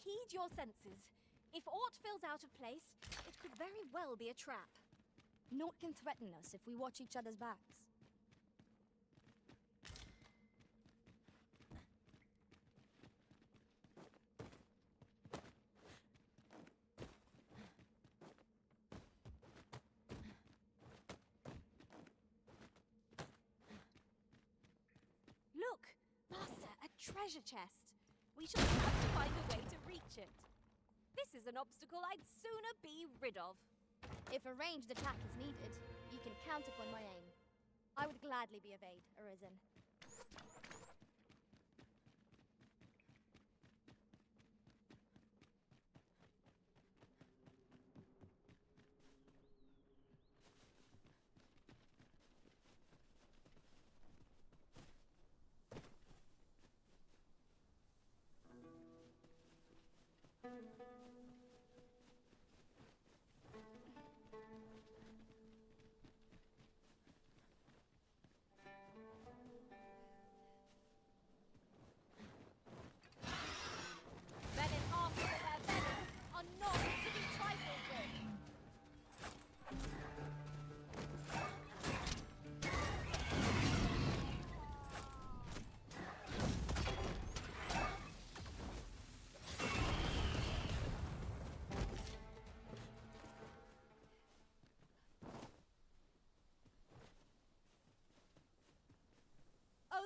[SPEAKER 10] Heed your senses. If aught feels out of place, it could very well be a trap.
[SPEAKER 6] Naught can threaten us if we watch each other's backs.
[SPEAKER 10] Look, Master, a treasure chest. We shall have to find a way to reach it. This is an obstacle I'd sooner be rid of.
[SPEAKER 6] If a ranged attack is needed, you can count upon my aim. I would gladly be of aid, Arisen.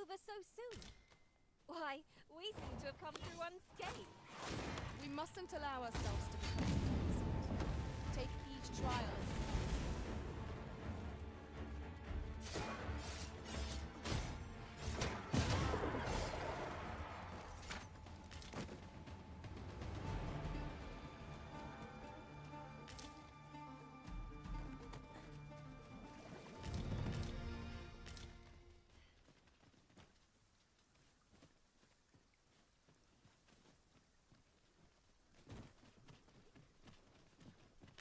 [SPEAKER 10] over so soon? Why, we seem to have come through unscathed.
[SPEAKER 1] We mustn't allow ourselves to become complacent. Take each trial as it comes.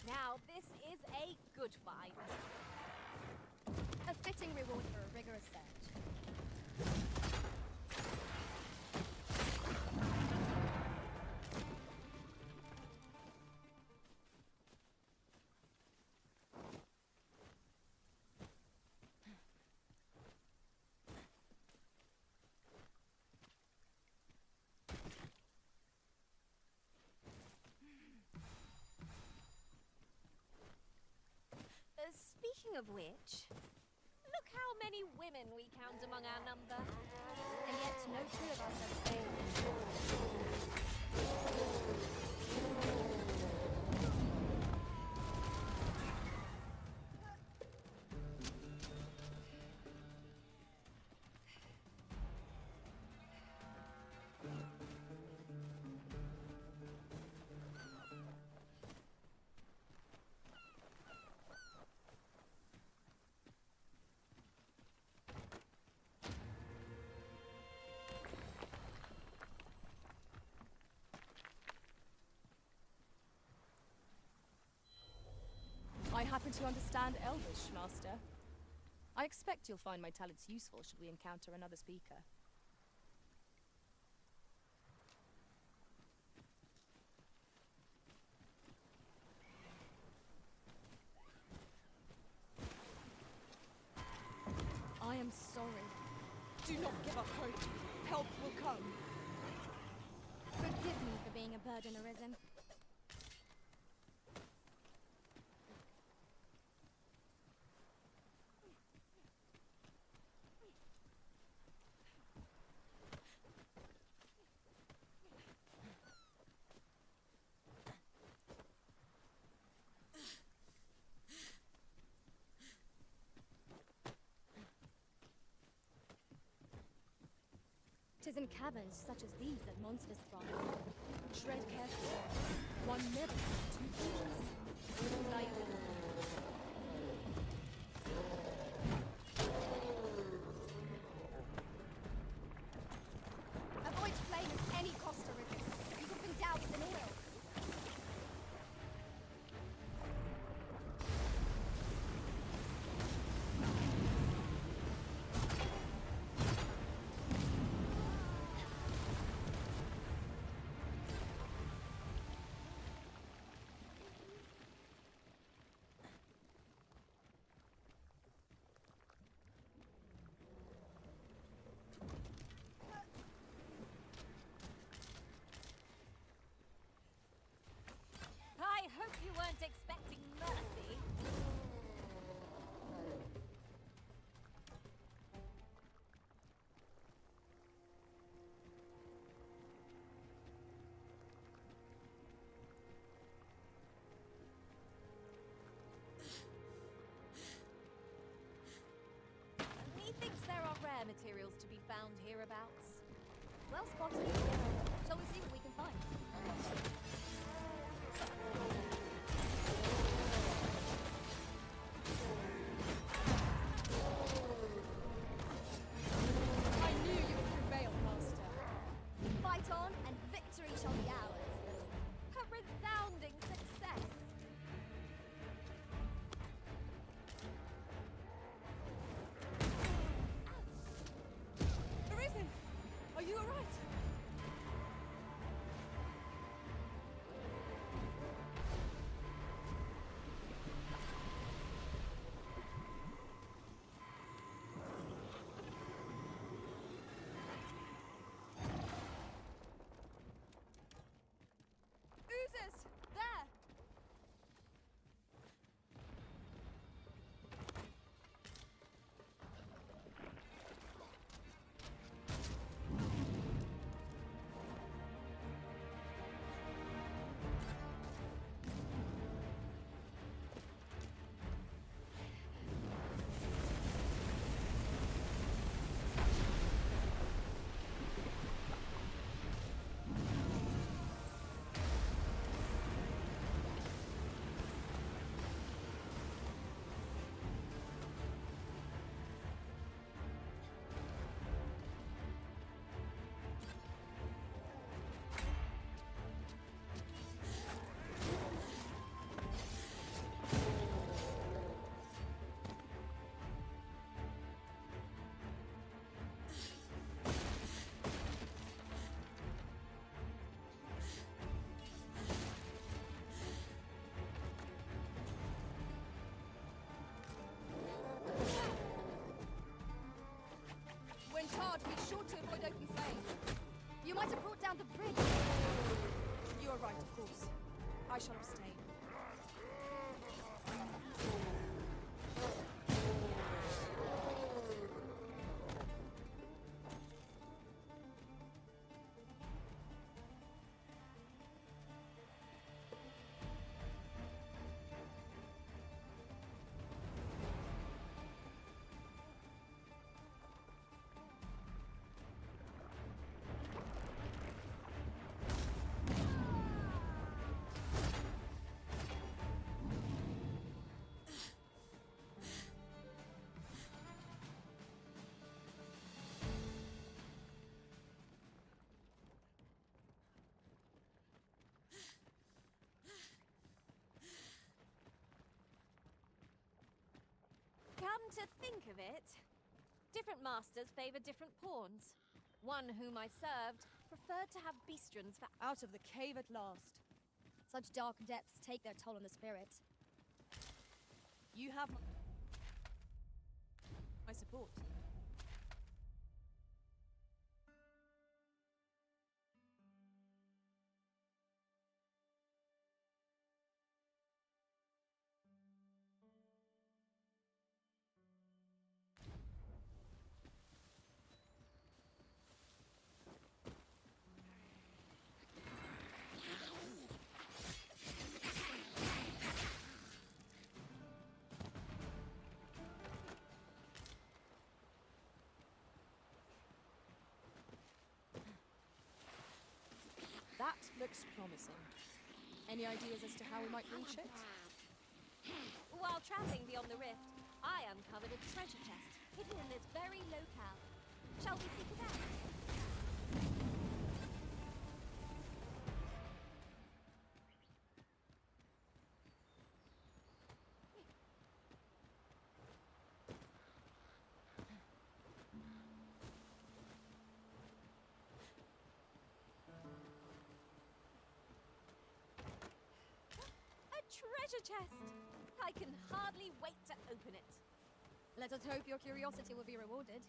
[SPEAKER 10] Now, this is a good find.
[SPEAKER 1] A fitting reward for a rigorous search.
[SPEAKER 10] Speaking of which, look how many women we count among our number.
[SPEAKER 1] And yet no two of us have stayed. I happen to understand Elvish, Master. I expect you'll find my talents useful should we encounter another speaker. I am sorry.
[SPEAKER 3] Do not give up hope. Help will come.
[SPEAKER 6] Forgive me for being a burden, Arisen. Tis in caverns such as these that monsters thrive. Tread carefully. One never is too cautious. Light.
[SPEAKER 10] Avoid flame at any cost, Arisen. You could be doused in oil. I hope you weren't expecting mercy. Methinks there are rare materials to be found hereabouts.
[SPEAKER 6] Well spotted. Shall we see what we can find?
[SPEAKER 1] I knew you would prevail, Master.
[SPEAKER 10] Fight on, and victory shall be ours. A resounding success.
[SPEAKER 1] Arisen! Are you alright? I shall abstain.
[SPEAKER 10] Come to think of it, different masters favor different pawns. One whom I served preferred to have beastrons for
[SPEAKER 1] Out of the cave at last.
[SPEAKER 6] Such dark depths take their toll on the spirit.
[SPEAKER 1] You have my support. That looks promising. Any ideas as to how we might reach it?
[SPEAKER 10] While traveling beyond the rift, I uncovered a treasure chest hidden in this very locale. Shall we seek it out? A treasure chest! I can hardly wait to open it.
[SPEAKER 6] Let us hope your curiosity will be rewarded.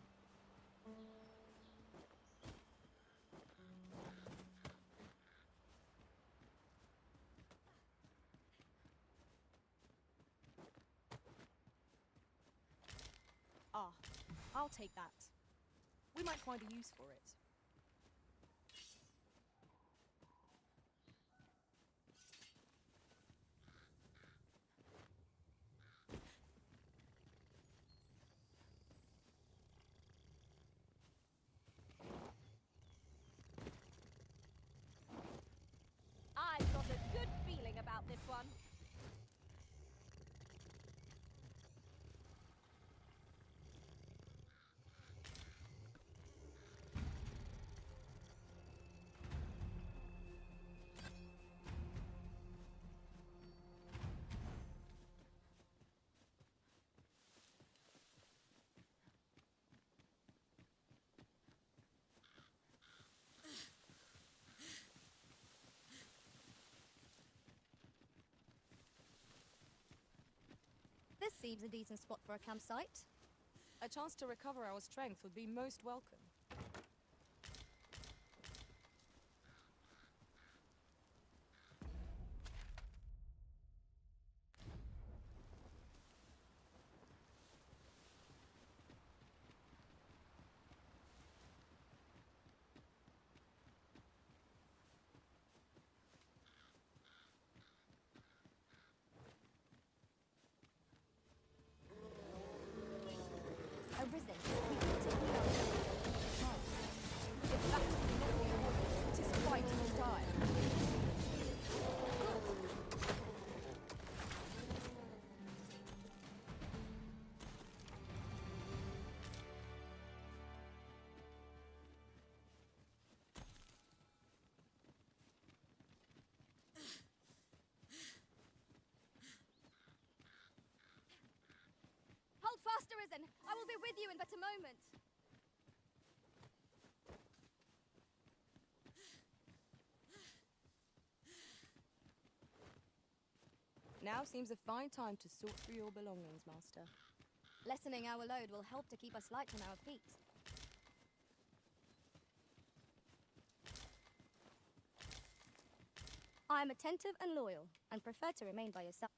[SPEAKER 1] Ah, I'll take that. We might find a use for it.
[SPEAKER 10] I've got a good feeling about this one.
[SPEAKER 6] This seems a decent spot for a campsite.
[SPEAKER 1] A chance to recover our strength would be most welcome.
[SPEAKER 6] Arisen, we continue our journey.
[SPEAKER 11] If that be not the order, 'tis quite in style.
[SPEAKER 6] Hold fast, Arisen! I will be with you in but a moment.
[SPEAKER 1] Now seems a fine time to sort through your belongings, Master.
[SPEAKER 6] Lessening our load will help to keep us light on our feet. I am attentive and loyal, and prefer to remain by your side.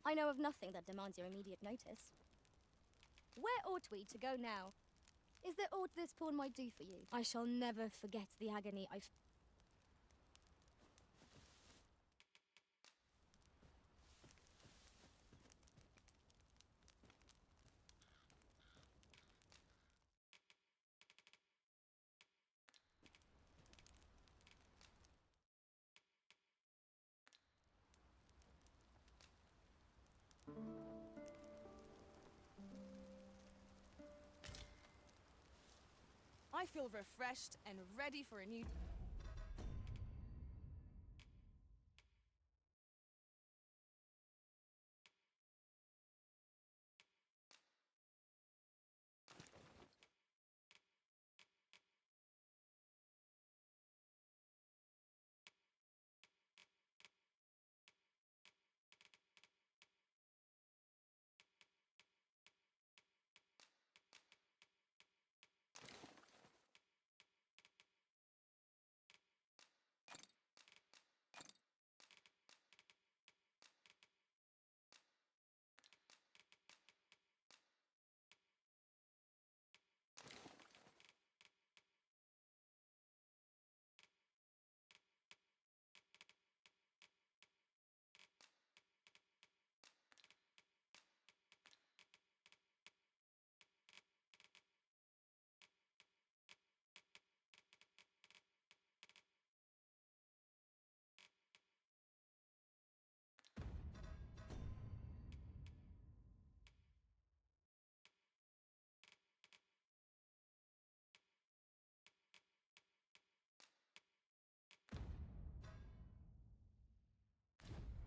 [SPEAKER 6] I know of nothing that demands your immediate notice. Where ought we to go now? Is there aught this pawn might do for you? I shall never forget the agony I...
[SPEAKER 1] I feel refreshed and ready for a new...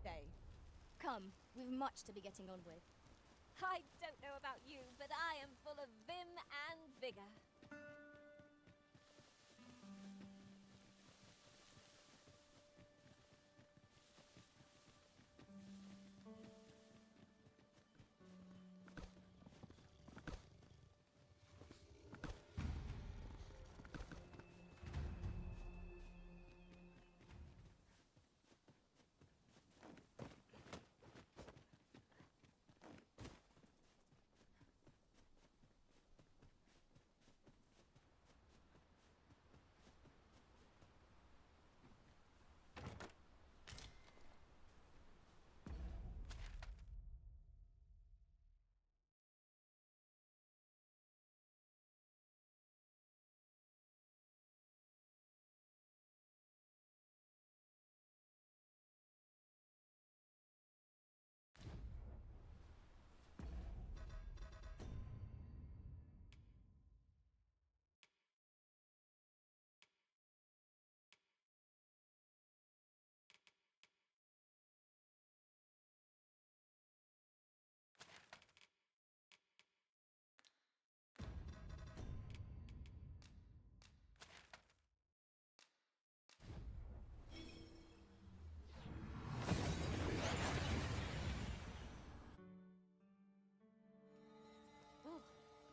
[SPEAKER 1] day.
[SPEAKER 6] Come, we've much to be getting on with.
[SPEAKER 10] I don't know about you, but I am full of vim and vigor.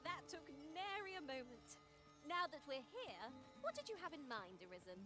[SPEAKER 10] That took nary a moment. Now that we're here, what did you have in mind, Arisen?